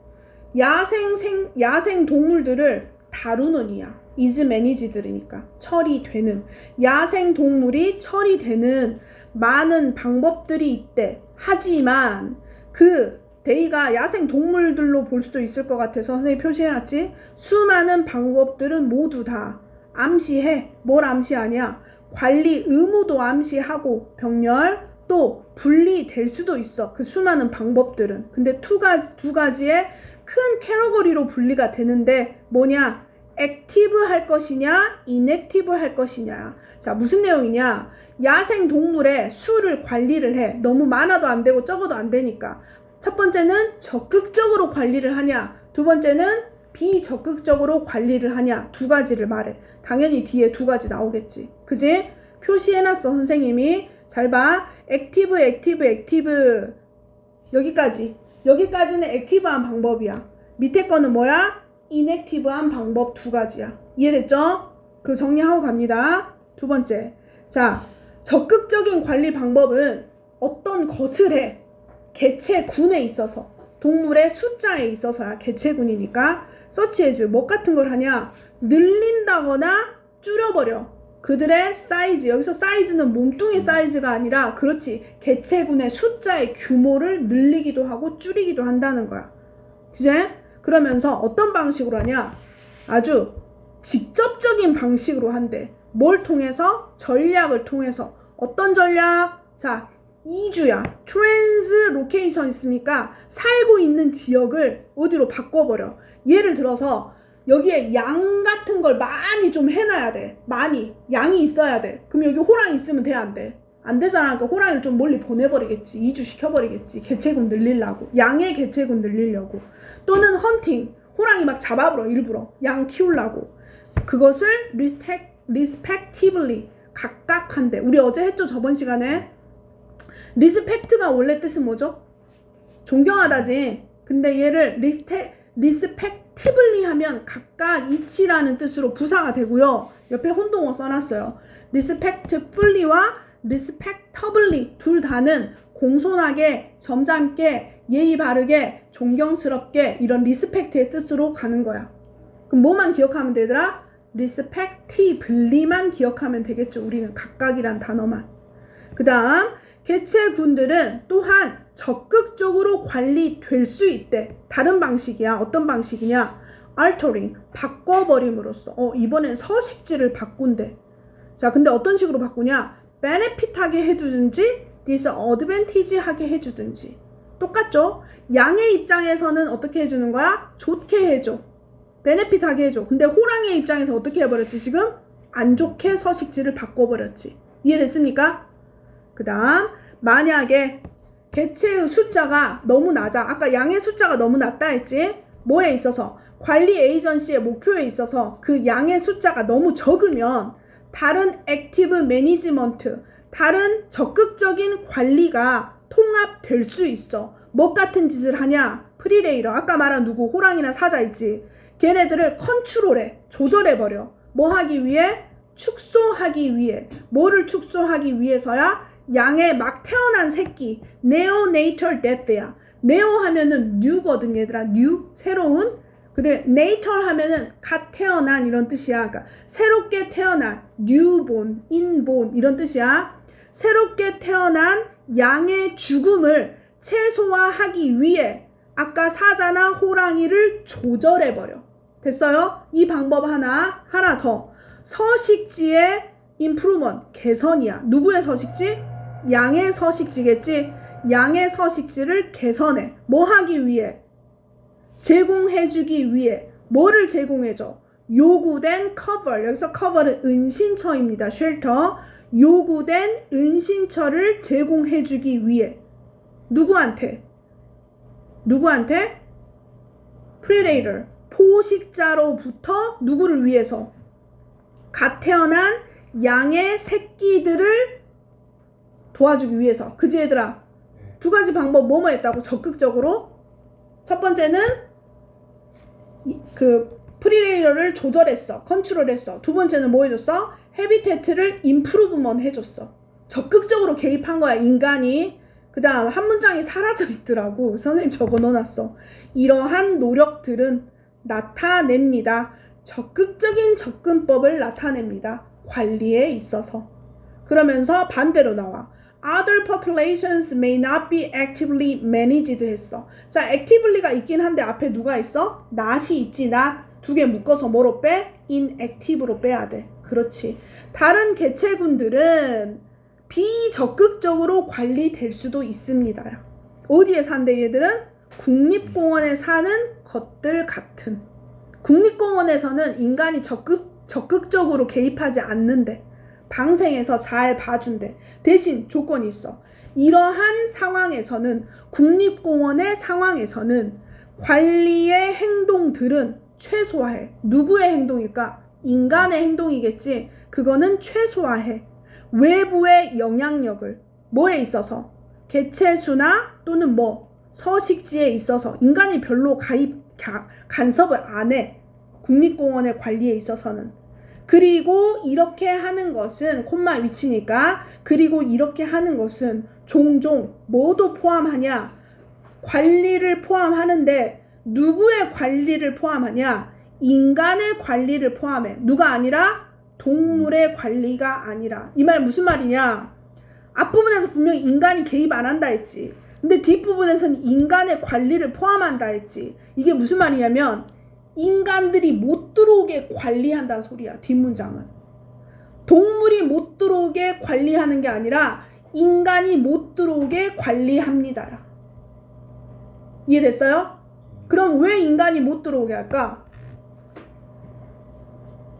야생 동물들을 다루는 이야. is managed니까 처리되는. 야생 동물이 처리되는 많은 방법들이 있대. 하지만 그 데이가 야생 동물들로 볼 수도 있을 것 같아서 선생님이 표시해놨지. 수많은 방법들은 모두 다 암시해. 뭘 암시하냐? 관리 의무도 암시하고 병렬 또 분리될 수도 있어. 그 수많은 방법들은. 근데 두 가지의 큰 캐러거리로 분리가 되는데 뭐냐? 액티브 할 것이냐? 인액티브 할 것이냐? 자, 무슨 내용이냐? 야생 동물의 수를 관리를 해. 너무 많아도 안 되고 적어도 안 되니까. 첫 번째는 적극적으로 관리를 하냐? 두 번째는 비적극적으로 관리를 하냐? 두 가지를 말해. 당연히 뒤에 두 가지 나오겠지. 그지? 표시해놨어 선생님이. 잘 봐. 액티브. 여기까지는 액티브한 방법이야. 밑에 거는 뭐야? 인액티브한 방법 두 가지야. 이해됐죠? 그 정리하고 갑니다. 두 번째. 자, 적극적인 관리 방법은 어떤 것을 해? 개체군에 있어서. 동물의 숫자에 있어서야. 개체군이니까. such as 뭐 같은 걸 하냐? 늘린다거나 줄여버려. 그들의 사이즈. 여기서 사이즈는 몸뚱이 사이즈가 아니라 그렇지. 개체군의 숫자의 규모를 늘리기도 하고 줄이기도 한다는 거야. 이제 그러면서 어떤 방식으로 하냐? 아주 직접적인 방식으로 한대. 뭘 통해서? 전략을 통해서. 어떤 전략? 자, 이주야. 트랜스로케이션 있으니까 살고 있는 지역을 어디로 바꿔버려. 예를 들어서 여기에 양 같은 걸 많이 좀 해놔야 돼. 많이. 양이 있어야 돼. 그럼 여기 호랑이 있으면 돼? 안 돼? 안 되잖아. 그러니까 호랑이를 좀 멀리 보내버리겠지. 이주시켜버리겠지. 개체군 늘리려고. 양의 개체군 늘리려고. 또는 헌팅. 호랑이 막 잡아버려. 일부러. 양 키우려고. 그것을 respectively. 각각 한대. 우리 어제 했죠? 저번 시간에. respect가 원래 뜻은 뭐죠? 존경하다지. 근데 얘를 respectively 하면 각각 이치라는 뜻으로 부사가 되고요. 옆에 혼동어 써놨어요. respectfully와 respectably 둘 다는 공손하게, 점잖게, 예의 바르게, 존경스럽게 이런 respect의 뜻으로 가는 거야. 그럼 뭐만 기억하면 되더라? respectively만 기억하면 되겠죠. 우리는 각각이란 단어만. 그 다음 개체군들은 또한 적극적으로 관리될 수 있대. 다른 방식이야. 어떤 방식이냐? altering, 바꿔버림으로써. 이번엔 서식지를 바꾼대. 자, 근데 어떤 식으로 바꾸냐? benefit하게 해주든지 disadvantage하게 해주든지. 똑같죠? 양의 입장에서는 어떻게 해주는 거야? 좋게 해줘. benefit하게 해줘. 근데 호랑이의 입장에서 어떻게 해버렸지 지금? 안 좋게 서식지를 바꿔버렸지. 이해됐습니까? 그 다음 만약에 개체의 숫자가 너무 낮아. 아까 양의 숫자가 너무 낮다 했지? 뭐에 있어서? 관리 에이전시의 목표에 있어서 그 양의 숫자가 너무 적으면 다른 액티브 매니지먼트, 다른 적극적인 관리가 통합될 수 있어. 뭐 같은 짓을 하냐? 프리레이러, 아까 말한 누구? 호랑이나 사자 있지? 걔네들을 컨트롤해, 조절해버려. 뭐 하기 위해? 축소하기 위해. 뭐를 축소하기 위해서야? 양의 막 태어난 새끼, neonatal death야. neo 하면은 new거든 얘들아. new, 새로운. 그래, natal 하면은 갓 태어난 이런 뜻이야. 그러니까 새롭게 태어난, newborn, inborn 이런 뜻이야. 새롭게 태어난 양의 죽음을 최소화하기 위해 아까 사자나 호랑이를 조절해버려. 됐어요? 이 방법 하나 더. 서식지의 improvement, 개선이야. 누구의 서식지? 양의 서식지겠지? 양의 서식지를 개선해. 뭐 하기 위해? 제공해주기 위해. 뭐를 제공해줘? 요구된 cover. 여기서 cover는 은신처입니다. shelter. 요구된 은신처를 제공해주기 위해. 누구한테? predator. 포식자로부터 누구를 위해서? 갓 태어난 양의 새끼들을 도와주기 위해서. 그지 얘들아? 두 가지 방법 뭐뭐 했다고? 적극적으로. 첫 번째는 그 프리레이러를 조절했어. 컨트롤했어. 두 번째는 뭐 해줬어? 헤비테트를 임프루브먼트 해줬어. 적극적으로 개입한 거야 인간이. 그 다음 한 문장이 사라져 있더라고. 선생님 적어 넣어놨어. 이러한 노력들은 나타냅니다. 적극적인 접근법을 나타냅니다. 관리에 있어서. 그러면서 반대로 나와. Other populations may not be actively managed 했어. 자, actively가 있긴 한데 앞에 누가 있어? not이 있지, not. 두 개 묶어서 뭐로 빼? inactive로 빼야 돼. 그렇지. 다른 개체군들은 비적극적으로 관리될 수도 있습니다. 어디에 산대 얘들은? 국립공원에 사는 것들 같은. 국립공원에서는 인간이 적극적으로 개입하지 않는데 방생해서 잘 봐준대. 대신 조건이 있어. 이러한 상황에서는 국립공원의 상황에서는 관리의 행동들은 최소화해. 누구의 행동일까? 인간의 행동이겠지. 그거는 최소화해. 외부의 영향력을 뭐에 있어서? 개체수나 또는 뭐 서식지에 있어서 인간이 별로 간섭을 안 해. 국립공원의 관리에 있어서는. 그리고 이렇게 하는 것은 콤마 위치니까 그리고 이렇게 하는 것은 종종 뭐도 포함하냐? 관리를 포함하는데 누구의 관리를 포함하냐? 인간의 관리를 포함해. 누가 아니라? 동물의 관리가 아니라. 이 말 무슨 말이냐? 앞부분에서 분명히 인간이 개입 안 한다 했지. 근데 뒷부분에서는 인간의 관리를 포함한다 했지. 이게 무슨 말이냐면 인간들이 못 들어오게 관리한다는 소리야. 뒷문장은. 동물이 못 들어오게 관리하는 게 아니라 인간이 못 들어오게 관리합니다. 이해됐어요? 그럼 왜 인간이 못 들어오게 할까?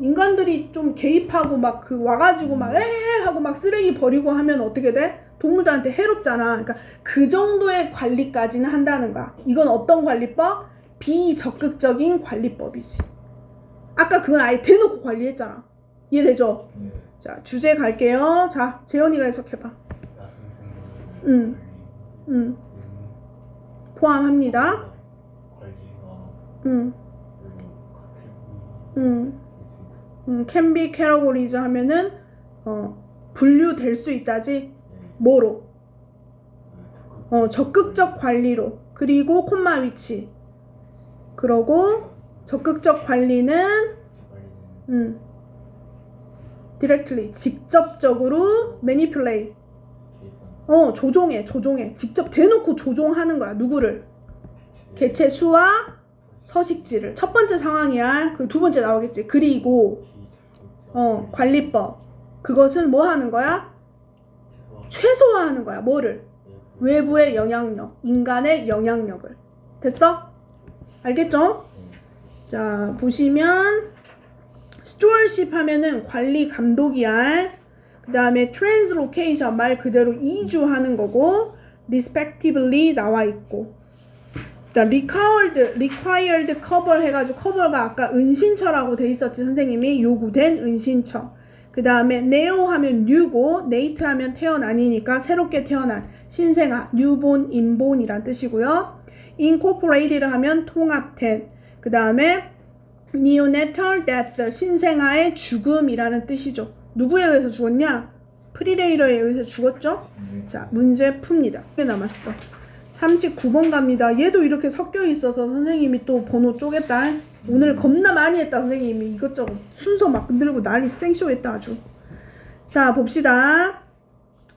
인간들이 좀 개입하고 막 그 와가지고 막 에헤 하고 막 쓰레기 버리고 하면 어떻게 돼? 동물들한테 해롭잖아. 그러니까 그 정도의 관리까지는 한다는 거야. 이건 어떤 관리법? 비적극적인 관리법이지. 아까 그건 아예 대놓고 관리했잖아. 이해되죠? 네. 자, 주제 갈게요. 자, 재현이가 해석해봐. 포함합니다. can be categorized 하면은 분류될 수 있다지. 뭐로? 적극적 관리로. 그리고 콤마 위치. 그러고 적극적 관리는 directly 직접적으로 manipulate. 조종해. 직접 대놓고 조종하는 거야. 누구를? 개체 수와 서식지를. 첫 번째 상황이야. 그 두 번째 나오겠지. 그리고 관리법. 그것은 뭐 하는 거야? 최소화하는 거야. 뭐를? 외부의 영향력, 인간의 영향력을. 됐어? 알겠죠? 자, 보시면 stewardship 하면은 관리 감독이야. 그 다음에 translocation 말 그대로 이주하는 거고 respectively 나와 있고 required cover 해가지고 cover가 아까 은신처라고 돼 있었지 선생님이 요구된 은신처. 그 다음에 neo 하면 new고 nate 하면 태어나니까 새롭게 태어난 신생아 newborn, inborn이란 뜻이고요. incorporated 하면 통합된. 그 다음에 neonatal death 신생아의 죽음이라는 뜻이죠. 누구에 의해서 죽었냐? 프리데이터에 의해서 죽었죠? 자, 문제 풉니다. 꽤 남았어. 39번 갑니다. 얘도 이렇게 섞여 있어서 선생님이 또 번호 쪼갰다. 오늘 겁나 많이 했다. 선생님이 이것저것 순서 막 건들고 난리 생쇼했다 아주. 자, 봅시다.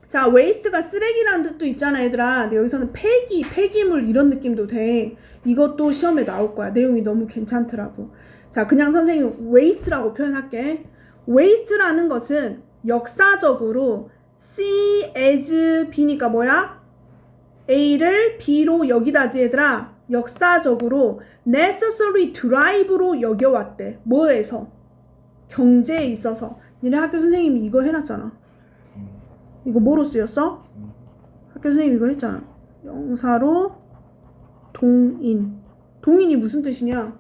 자, waste가 쓰레기라는 뜻도 있잖아 얘들아. 근데 여기서는 폐기물 이런 느낌도 돼. 이것도 시험에 나올 거야. 내용이 너무 괜찮더라고. 자, 그냥 선생님 waste라고 표현할게. waste라는 것은 역사적으로 C as B니까 뭐야? A를 B로 여기다지 얘들아. 역사적으로 necessary drive로 여겨왔대. 뭐에서? 경제에 있어서. 니네 학교 선생님이 이거 해놨잖아. 이거 뭐로 쓰였어? 학교 선생님이 이거 했잖아. 영사로 동인. 동인이 무슨 뜻이냐?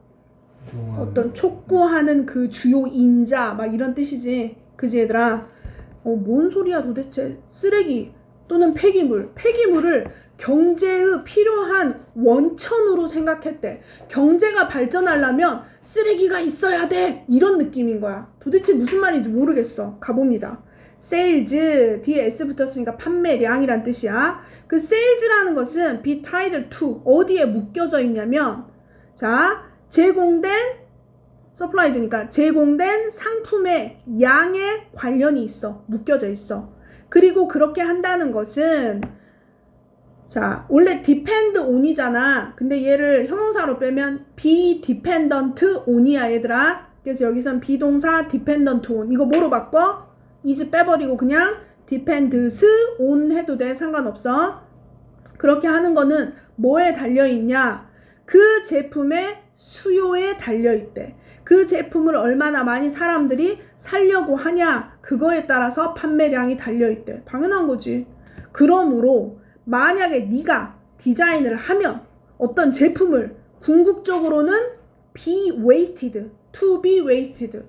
어떤 촉구하는 그 주요 인자 막 이런 뜻이지. 그지 얘들아? 뭔 소리야 도대체. 쓰레기 또는 폐기물을 경제의 필요한 원천으로 생각했대. 경제가 발전하려면 쓰레기가 있어야 돼. 이런 느낌인 거야. 도대체 무슨 말인지 모르겠어. 가봅니다. sales, 뒤에 s 붙었으니까 판매량이란 뜻이야. 그 sales라는 것은 be tied to 어디에 묶여져 있냐면 자, 제공된 supplied니까 제공된 상품의 양에 관련이 있어. 묶여져 있어. 그리고 그렇게 한다는 것은 자, 원래 depend on이잖아. 근데 얘를 형용사로 빼면 be dependent on이야 얘들아. 그래서 여기선 비동사 dependent on. 이거 뭐로 바꿔? is 빼버리고 그냥 depends on 해도 돼. 상관없어. 그렇게 하는 거는 뭐에 달려있냐? 그 제품의 수요에 달려있대. 그 제품을 얼마나 많이 사람들이 사려고 하냐? 그거에 따라서 판매량이 달려있대. 당연한 거지. 그러므로 만약에 네가 디자인을 하면 어떤 제품을 궁극적으로는 be wasted, to be wasted,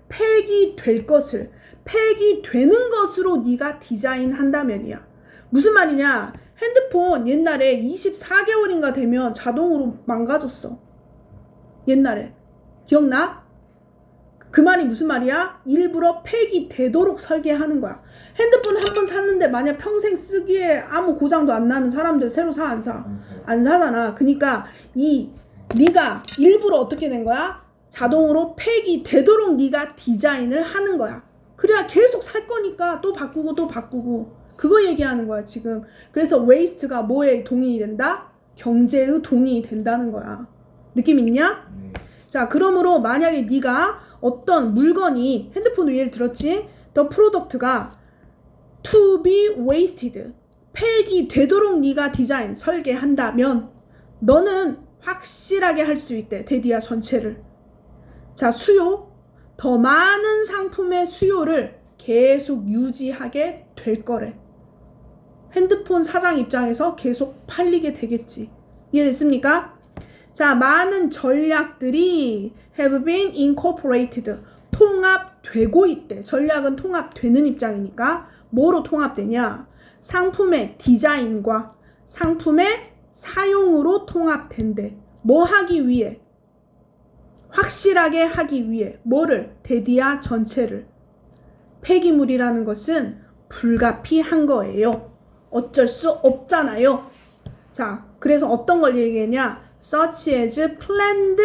폐기될 것을, 폐기되는 것으로 네가 디자인한다면이야. 무슨 말이냐? 핸드폰 옛날에 24개월인가 되면 자동으로 망가졌어. 옛날에. 기억나? 그 말이 무슨 말이야? 일부러 폐기되도록 설계하는 거야. 핸드폰 한 번 샀는데 만약 평생 쓰기에 아무 고장도 안 나면 사람들 새로 사 안 사? 안 사잖아. 그러니까 네가 일부러 어떻게 된 거야? 자동으로 폐기되도록 네가 디자인을 하는 거야. 그래야 계속 살 거니까 또 바꾸고 또 바꾸고. 그거 얘기하는 거야 지금. 그래서 waste가 뭐에 동의이 된다? 경제의 동의이 된다는 거야. 느낌 있냐? 자, 그러므로 만약에 네가 어떤 물건이 핸드폰으로 예를 들었지? The product가 to be wasted, 폐기되도록 네가 디자인, 설계한다면 너는 확실하게 할 수 있대. 데디아 전체를. 자, 수요. 더 많은 상품의 수요를 계속 유지하게 될 거래. 핸드폰 사장 입장에서 계속 팔리게 되겠지. 이해됐습니까? 자, 많은 전략들이 have been incorporated. 통합되고 있대. 전략은 통합되는 입장이니까 뭐로 통합되냐? 상품의 디자인과 상품의 사용으로 통합된대. 뭐 하기 위해? 확실하게 하기 위해. 뭐를? 데디아 전체를. 폐기물이라는 것은 불가피한 거예요. 어쩔 수 없잖아요. 자, 그래서 어떤 걸 얘기했냐? such as planned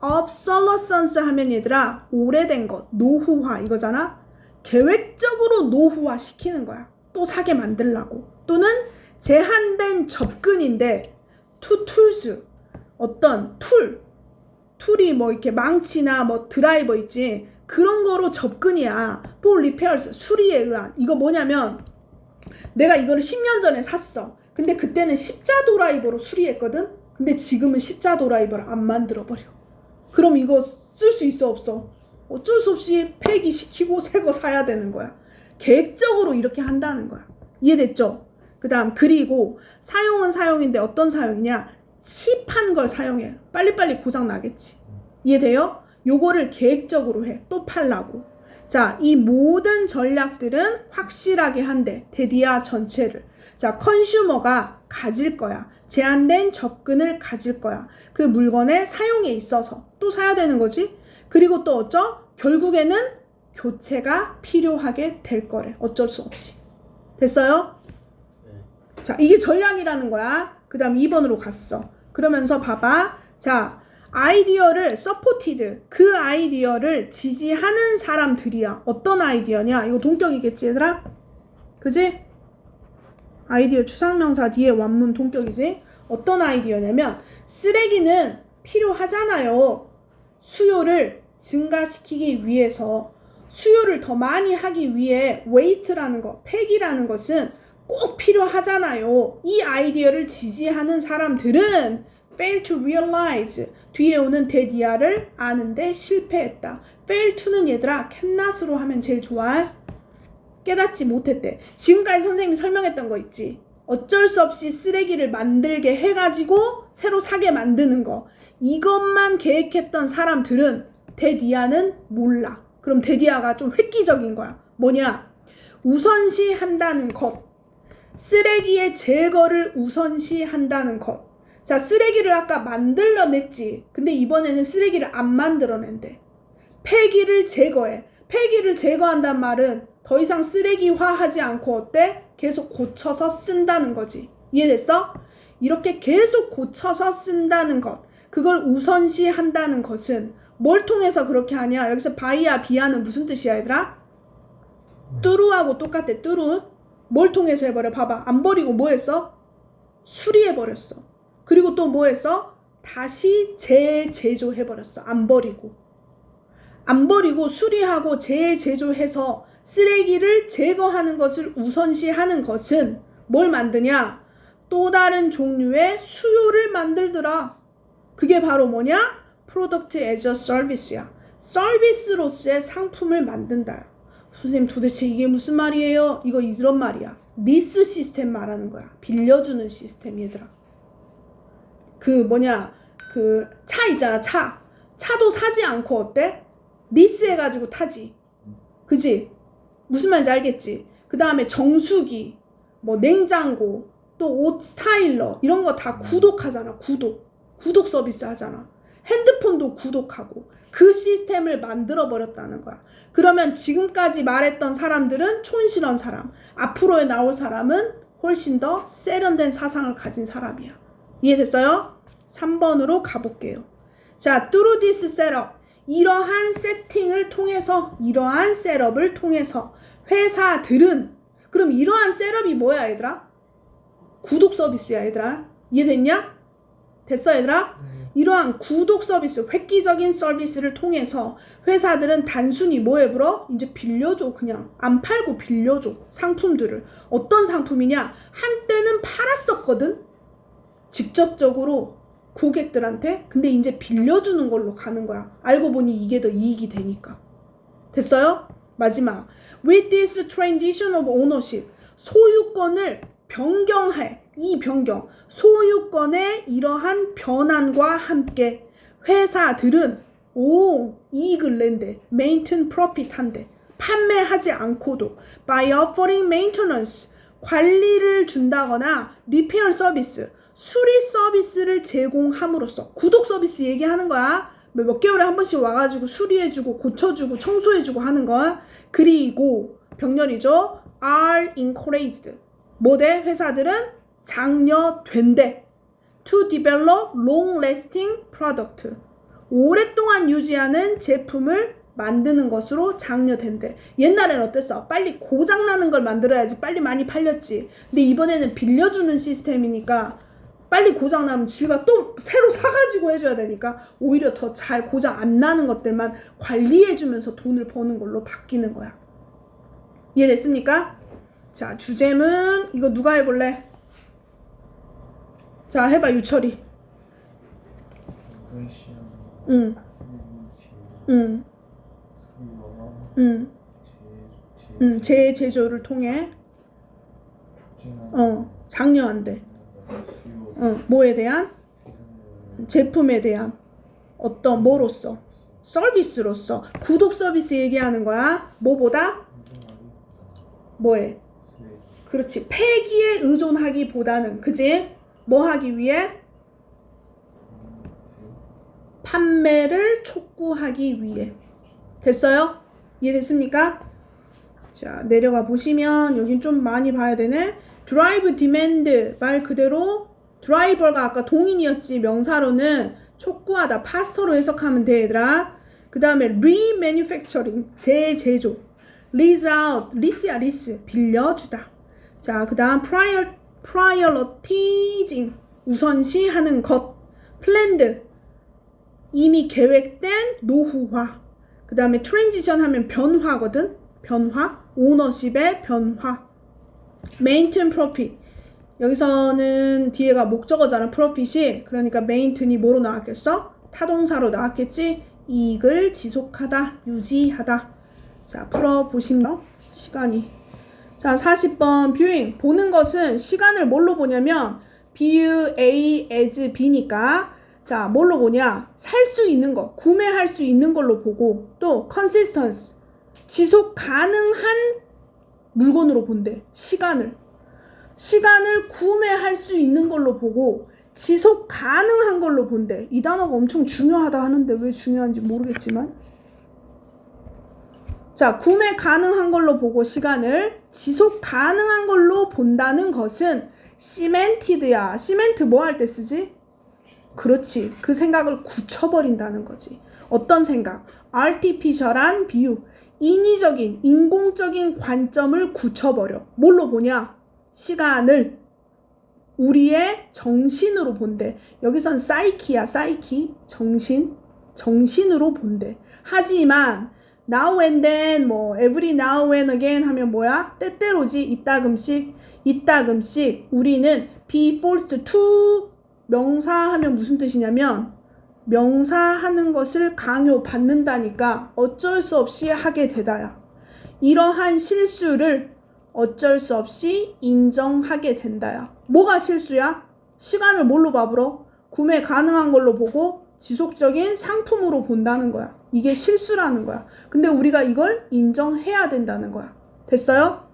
obsolescence 하면 얘들아 오래된 것, 노후화 이거잖아. 계획적으로 노후화 시키는 거야. 또 사게 만들라고. 또는 제한된 접근인데 to tools, 어떤 툴이 뭐 이렇게 망치나 뭐 드라이버 있지. 그런 거로 접근이야. for repairs, 수리에 의한. 이거 뭐냐면 내가 이거를 10년 전에 샀어. 근데 그때는 십자 드라이버로 수리했거든. 근데 지금은 십자 드라이버를 안 만들어버려. 그럼 이거 쓸 수 있어 없어? 어쩔 수 없이 폐기시키고 새 거 사야 되는 거야. 계획적으로 이렇게 한다는 거야. 이해됐죠? 그 다음 그리고 사용은 사용인데 어떤 사용이냐? 칩한 걸 사용해. 빨리빨리 고장 나겠지. 이해돼요? 요거를 계획적으로 해. 또 팔라고. 자, 이 모든 전략들은 확실하게 한대. 데디아 전체를. 자, 컨슈머가 가질 거야. 제한된 접근을 가질 거야. 그 물건의 사용에 있어서 또 사야 되는 거지. 그리고 또 어쩌? 결국에는 교체가 필요하게 될 거래. 어쩔 수 없이. 됐어요? 자, 이게 전략이라는 거야. 그 다음 2번으로 갔어. 그러면서 봐봐. 자, 아이디어를 서포티드, 그 아이디어를 지지하는 사람들이야. 어떤 아이디어냐? 이거 동격이겠지 얘들아? 그지? 아이디어 추상명사 뒤에 완문 동격이지? 어떤 아이디어냐면 쓰레기는 필요하잖아요. 수요를 증가시키기 위해서, 수요를 더 많이 하기 위해 waste라는 거, 폐기라는 것은 꼭 필요하잖아요. 이 아이디어를 지지하는 사람들은 fail to realize, 뒤에 오는 데디아를 아는데 실패했다. fail to는 얘들아 cannot으로 하면 제일 좋아. 깨닫지 못했대. 지금까지 선생님이 설명했던 거 있지. 어쩔 수 없이 쓰레기를 만들게 해가지고 새로 사게 만드는 거. 이것만 계획했던 사람들은 데디아는 몰라. 그럼 데디아가 좀 획기적인 거야. 뭐냐? 우선시한다는 것. 쓰레기의 제거를 우선시한다는 것. 자, 쓰레기를 아까 만들어냈지. 근데 이번에는 쓰레기를 안 만들어낸대. 폐기를 제거해. 폐기를 제거한단 말은 더 이상 쓰레기화하지 않고 어때? 계속 고쳐서 쓴다는 거지. 이해됐어? 이렇게 계속 고쳐서 쓴다는 것. 그걸 우선시한다는 것은 뭘 통해서 그렇게 하냐? 여기서 바이야 비야는 무슨 뜻이야 얘들아? 뚜루하고 똑같아. 뚜루. 뭘 통해서 해버려? 봐봐. 안 버리고 뭐 했어? 수리해버렸어. 그리고 또 뭐 했어? 다시 재제조해버렸어. 안 버리고. 안 버리고 수리하고 재제조해서 쓰레기를 제거하는 것을 우선시하는 것은 뭘 만드냐? 또 다른 종류의 수요를 만들더라. 그게 바로 뭐냐? Product as a Service야. 서비스로서의 상품을 만든다. 선생님 도대체 이게 무슨 말이에요? 이거 이런 말이야. 리스 시스템 말하는 거야. 빌려주는 시스템 얘들아. 그 뭐냐, 그 차 있잖아. 차도 사지 않고 어때? 리스 해가지고 타지. 그지? 무슨 말인지 알겠지? 그 다음에 정수기, 뭐 냉장고, 또 옷 스타일러 이런 거 다 구독하잖아. 구독 서비스 하잖아. 핸드폰도 구독하고 그 시스템을 만들어 버렸다는 거야. 그러면 지금까지 말했던 사람들은 촌스러운 사람, 앞으로에 나올 사람은 훨씬 더 세련된 사상을 가진 사람이야. 이해됐어요? 3번으로 가볼게요. 자, through this setup, 이러한 세팅을 통해서, 이러한 셋업을 통해서 회사들은, 그럼 이러한 셋업이 뭐야 얘들아? 구독 서비스야 얘들아. 이해됐냐? 됐어 얘들아? 이러한 구독 서비스, 획기적인 서비스를 통해서 회사들은 단순히 뭐 해버려? 이제 빌려줘. 그냥 안 팔고 빌려줘. 상품들을. 어떤 상품이냐? 한때는 팔았었거든? 직접적으로 고객들한테. 근데 이제 빌려주는 걸로 가는 거야. 알고 보니 이게 더 이익이 되니까. 됐어요? 마지막. With this transition of ownership, 소유권을 변경해. 이 변경, 소유권의 이러한 변환과 함께 회사들은 이익을 낸대. maintain profit 한대. 판매하지 않고도 by offering maintenance, 관리를 준다거나 repair 서비스, 수리 서비스를 제공함으로써. 구독 서비스 얘기하는 거야. 몇 개월에 한 번씩 와가지고 수리해주고 고쳐주고 청소해주고 하는 거야. 그리고 병렬이죠. are encouraged, 뭐대? 회사들은 장려된대. to develop long-lasting product, 오랫동안 유지하는 제품을 만드는 것으로 장려된대. 옛날엔 어땠어? 빨리 고장나는 걸 만들어야지 빨리 많이 팔렸지. 근데 이번에는 빌려주는 시스템이니까 빨리 고장나면 지가 또 새로 사가지고 해줘야 되니까 오히려 더 잘 고장 안 나는 것들만 관리해주면서 돈을 버는 걸로 바뀌는 거야. 이해됐습니까? 자, 주제문 이거 누가 해볼래? 자, 해봐 유철이. 응. 재제조를 통해 장려한대. 뭐에 대한? 제품에 대한 어떤 뭐로서? 서비스로서. 구독 서비스 얘기하는 거야. 뭐보다? 뭐에? 그렇지. 폐기에 의존하기보다는, 그지? 뭐 하기 위해? 판매를 촉구하기 위해. 됐어요? 이해됐습니까? 자, 내려가 보시면 여긴 좀 많이 봐야 되네. 드라이브 디맨드, 말 그대로 드라이버가 아까 동인이었지, 명사로는 촉구하다, 파스터로 해석하면 돼, 얘들아. 그 다음에 리매뉴팩처링, 재제조. lease out, lease야 lease, 빌려주다. 자, 그 다음 prioritizing, 우선시하는 것. planned, 이미 계획된 노후화. 그 다음에 transition 하면 변화거든. 변화, ownership의 변화. maintain profit, 여기서는 뒤에가 목적어잖아, profit이. 그러니까 maintain이 뭐로 나왔겠어? 타동사로 나왔겠지. 이익을 지속하다, 유지하다. 자, 풀어보시면 시간이. 자, 40번 viewing, 보는 것은 시간을 뭘로 보냐면 view A as B니까 자, 뭘로 보냐? 살 수 있는 거, 구매할 수 있는 걸로 보고, 또 consistency, 지속 가능한 물건으로 본대. 시간을 구매할 수 있는 걸로 보고 지속 가능한 걸로 본대. 이 단어가 엄청 중요하다 하는데 왜 중요한지 모르겠지만, 자, 구매 가능한 걸로 보고 시간을 지속 가능한 걸로 본다는 것은 시멘티드야. 시멘트 뭐 할 때 쓰지? 그렇지. 그 생각을 굳혀버린다는 거지. 어떤 생각? artificial한 비유, 인위적인, 인공적인 관점을 굳혀버려. 뭘로 보냐? 시간을 우리의 정신으로 본대. 여기선 사이키야, 사이키. 정신으로 본대. 하지만 now and then, 뭐 every now and again 하면 뭐야? 때때로지. 이따금씩 우리는 be forced to, 명사 하면 무슨 뜻이냐면 명사하는 것을 강요받는다니까 어쩔 수 없이 하게 되다야. 이러한 실수를 어쩔 수 없이 인정하게 된다야. 뭐가 실수야? 시간을 뭘로 봐불어? 구매 가능한 걸로 보고 지속적인 상품으로 본다는 거야. 이게 실수라는 거야. 근데 우리가 이걸 인정해야 된다는 거야. 됐어요?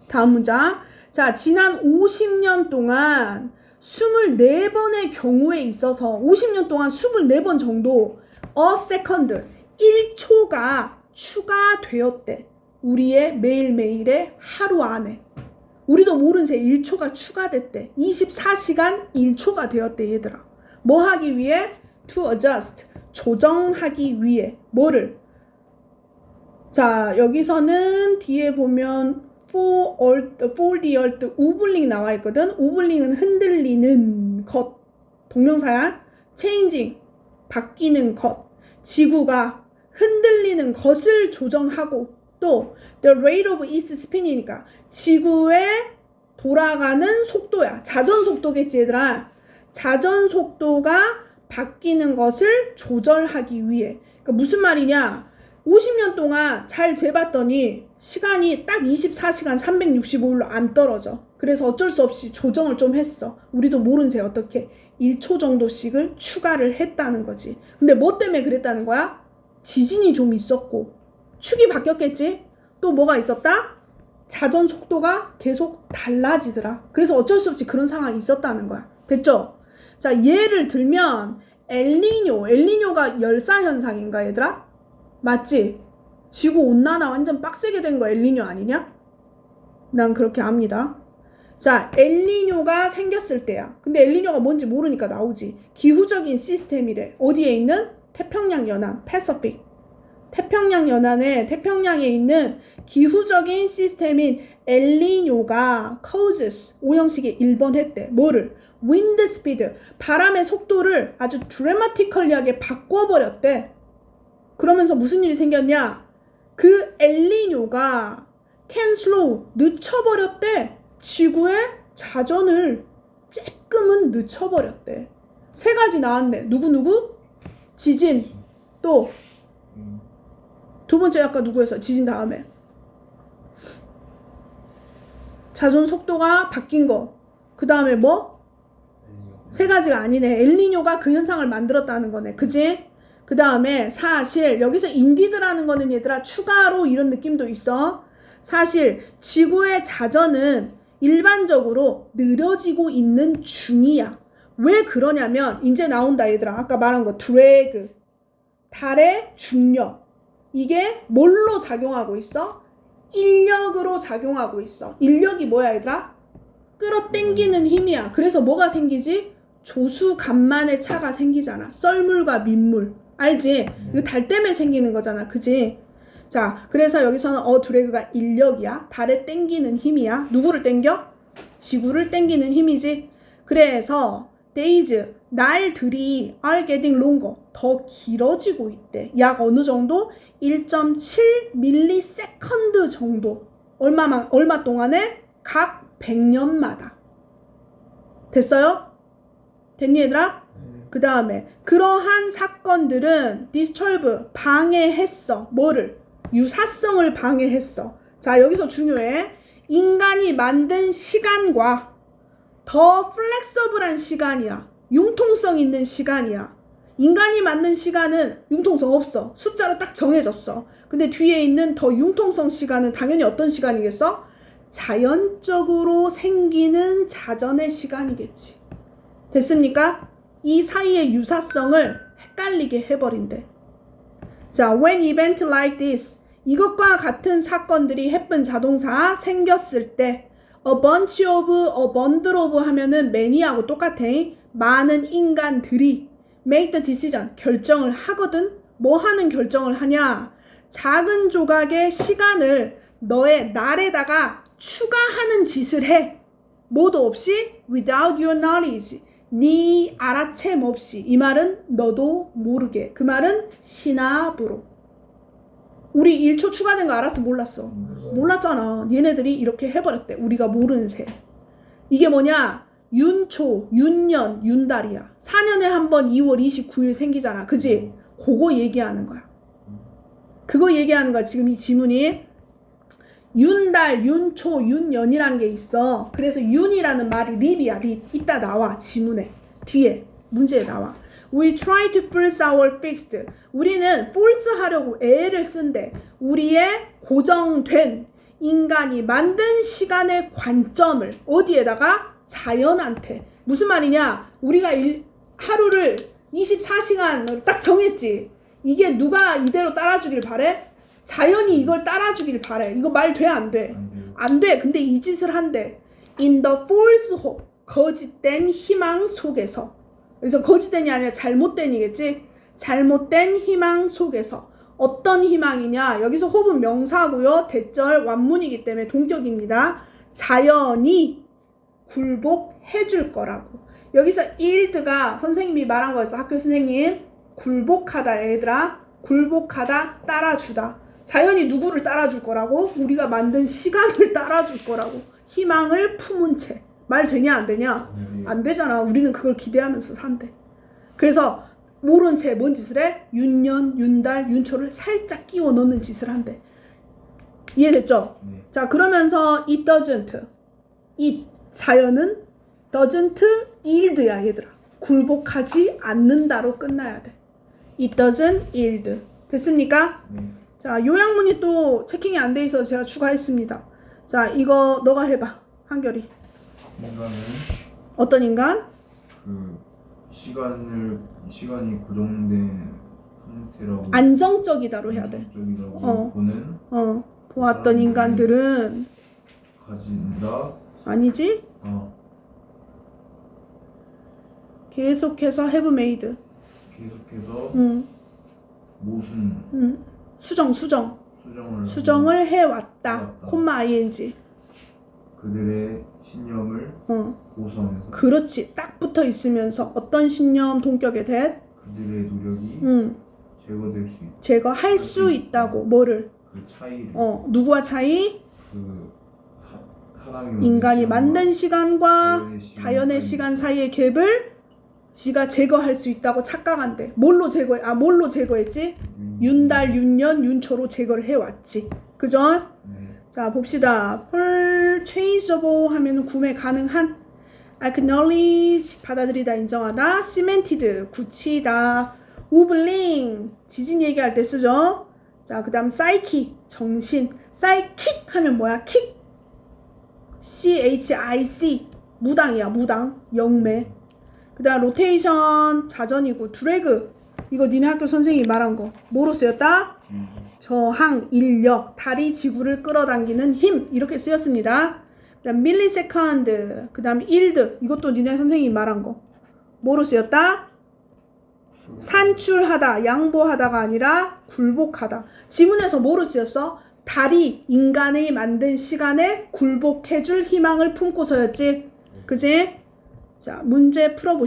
다음 문장. 자, 지난 50년 동안 24번의 경우에 있어서 50년 동안 24번 정도 a second, 1초가 추가되었대. 우리의 매일매일의 하루 안에. 우리도 모른 새 1초가 추가됐대. 24시간 1초가 되었대, 얘들아. 뭐 하기 위해? to adjust, 조정하기 위해. 뭐를? 자, 여기서는 뒤에 보면 for the earth, 우블링 나와 있거든. 우블링은 흔들리는 것, 동명사야. changing, 바뀌는 것. 지구가 흔들리는 것을 조정하고, 또 the rate of its spin이니까 지구의 돌아가는 속도야. 자전 속도겠지, 얘들아. 자전 속도가 바뀌는 것을 조절하기 위해. 그러니까 무슨 말이냐? 50년 동안 잘 재봤더니 시간이 딱 24시간 365일로 안 떨어져. 그래서 어쩔 수 없이 조정을 좀 했어. 우리도 모른 새 어떻게 1초 정도씩을 추가를 했다는 거지. 근데 뭐 때문에 그랬다는 거야? 지진이 좀 있었고 축이 바뀌었겠지? 또 뭐가 있었다? 자전 속도가 계속 달라지더라. 그래서 어쩔 수 없이 그런 상황이 있었다는 거야. 됐죠? 자, 예를 들면 엘니뇨가 열사현상인가, 얘들아? 맞지? 지구온난화 완전 빡세게 된 거 엘니뇨 아니냐? 난 그렇게 압니다. 자, 엘니뇨가 생겼을 때야. 근데 엘니뇨가 뭔지 모르니까 나오지. 기후적인 시스템이래. 어디에 있는? 태평양 연안, 패서픽. 태평양 연안에, 태평양에 있는 기후적인 시스템인 엘니뇨가 causes, 오형식에 1번 했대. 뭐를? wind speed, 바람의 속도를 아주 드라마티컬리하게 바꿔버렸대. 그러면서 무슨 일이 생겼냐? 그 엘니뇨가 can slow, 늦춰버렸대. 지구의 자전을 조금은 늦춰버렸대. 세 가지 나왔네. 누구? 지진. 또 두 번째 아까 누구였어? 지진 다음에 자전 속도가 바뀐 거. 그 다음에 뭐? 세 가지가 아니네. 엘니뇨가 그 현상을 만들었다는 거네. 그지? 그 다음에 사실 여기서 인디드라는 거는 얘들아 추가로 이런 느낌도 있어. 사실 지구의 자전은 일반적으로 느려지고 있는 중이야. 왜 그러냐면 이제 나온다 얘들아. 아까 말한 거 드래그. 달의 중력. 이게 뭘로 작용하고 있어? 인력으로 작용하고 있어. 인력이 뭐야 얘들아? 끌어당기는 힘이야. 그래서 뭐가 생기지? 조수간만의 차가 생기잖아. 썰물과 민물. 알지? 이거 달 때문에 생기는 거잖아. 그지? 자, 그래서 여기서는 드래그가 인력이야. 달에 당기는 힘이야. 누구를 당겨? 지구를 당기는 힘이지. 그래서 days, 날들이 are getting longer. 더 길어지고 있대. 약 어느 정도? 1.7ms 정도. 얼마 동안에? 각 100년마다. 됐어요? 됐니 얘들아? 그 다음에 그러한 사건들은 disturb, 방해했어. 뭐를? 유사성을 방해했어. 자, 여기서 중요해. 인간이 만든 시간과 더 플렉서블한 시간이야. 융통성 있는 시간이야. 인간이 만든 시간은 융통성 없어. 숫자로 딱 정해졌어. 근데 뒤에 있는 더 융통성 시간은 당연히 어떤 시간이겠어? 자연적으로 생기는 자전의 시간이겠지. 됐습니까? 이 사이의 유사성을 헷갈리게 해버린대. 자, when event like this, 이것과 같은 사건들이 happen 자동사 생겼을 때 a bunch of, a bundle of 하면은 many하고 똑같아. 많은 인간들이 make the decision, 결정을 하거든. 뭐 하는 결정을 하냐? 작은 조각의 시간을 너의 날에다가 추가하는 짓을 해. 뭐도 없이 without your knowledge. 네 알아챔 없이. 이 말은 너도 모르게. 그 말은 시나브로. 우리 1초 추가된 거 알았어? 몰랐어? 몰랐잖아. 얘네들이 이렇게 해버렸대. 우리가 모르는 새. 이게 뭐냐? 윤초, 윤년, 윤달이야. 4년에 한 번 2월 29일 생기잖아. 그지? 그거 얘기하는 거야. 그거 얘기하는 거야. 지금 이 지문이. 윤달, 윤초, 윤년이라는 게 있어. 그래서 윤이라는 말이 립이야. 립. 이따 나와. 지문에. 뒤에. 문제에 나와. We try to force our fixed. 우리는 force 하려고 애를 쓴대. 우리의 고정된 인간이 만든 시간의 관점을 어디에다가? 자연한테. 무슨 말이냐? 우리가 하루를 24시간으로 딱 정했지. 이게 누가 이대로 따라주길 바래? 자연이 이걸 따라주길 바래. 이거 말 돼? 안 돼? 안 돼. 근데 이 짓을 한대. In the false hope. 거짓된 희망 속에서. 그래서 거짓된이 아니라 잘못된이겠지? 잘못된 희망 속에서. 어떤 희망이냐? 여기서 hope은 명사고요. 대절 완문이기 때문에 동격입니다. 자연이 굴복해 줄 거라고. 여기서 yield가 선생님이 말한 거였어. 학교 선생님. 굴복하다 얘들아. 굴복하다 따라주다. 자연이 누구를 따라줄 거라고? 우리가 만든 시간을 따라줄 거라고. 희망을 품은 채. 말 되냐 안 되냐? 안 되잖아. 우리는 그걸 기대하면서 산대. 그래서 모른 채 뭔 짓을 해? 윤년, 윤달, 윤초를 살짝 끼워 넣는 짓을 한대. 이해됐죠? 네. 자, 그러면서 it doesn't. 이 자연은 doesn't yield야 얘들아. 굴복하지 않는다로 끝나야 돼. It doesn't yield. 됐습니까? 자, 요약문이 또 체킹이 안 돼 있어서 제가 추가했습니다. 자, 이거 너가 해봐. 한결이. 인간은 어떤 인간? 그 시간이 고정된 상태라고 안정적이다로 해야 돼. 안정적이라고 보는 보았던 인간들은 가진다. 아니지? 계속해서 have made. 계속해서 무슨 수정을 해왔다. 콤마 ing. 그들의 신념을 고수하면서. 그렇지. 딱 붙어 있으면서 어떤 신념 동격에 대해 그들의 노력이 제거될 수 있다. 제거할 수 있다고. 뭐를? 그 차이를. 누구와 차이? 그 하나님이 인간이 만든 시간과 자연의 시간 사이의 갭을 지가 제거할 수 있다고 착각한대. 뭘로 제거했지? 윤달, 윤년, 윤초로 제거를 해왔지. 그죠? 네. 자, 봅시다. 펄 traceable 하면 구매 가능한, acknowledge 받아들이다 인정하다, cemented 굳히다, wobbling 지진 얘기할 때 쓰죠. 자, 그 다음 psyche 정신, psychic 하면 뭐야? kick CHIC 무당이야 무당 영매. 그 다음 로테이션 자전이고, 드래그 이거 니네 학교 선생님이 말한 거 뭐로 쓰였다? 저항, 인력, 다리 지구를 끌어당기는 힘 이렇게 쓰였습니다. 그 다음 밀리세컨드, 그 다음 일드 이것도 니네 선생님이 말한 거 뭐로 쓰였다? 산출하다, 양보하다가 아니라 굴복하다. 지문에서 뭐로 쓰였어? 달이 인간이 만든 시간에 굴복해줄 희망을 품고서였지. 그지? 자, 문제 풀어보시죠.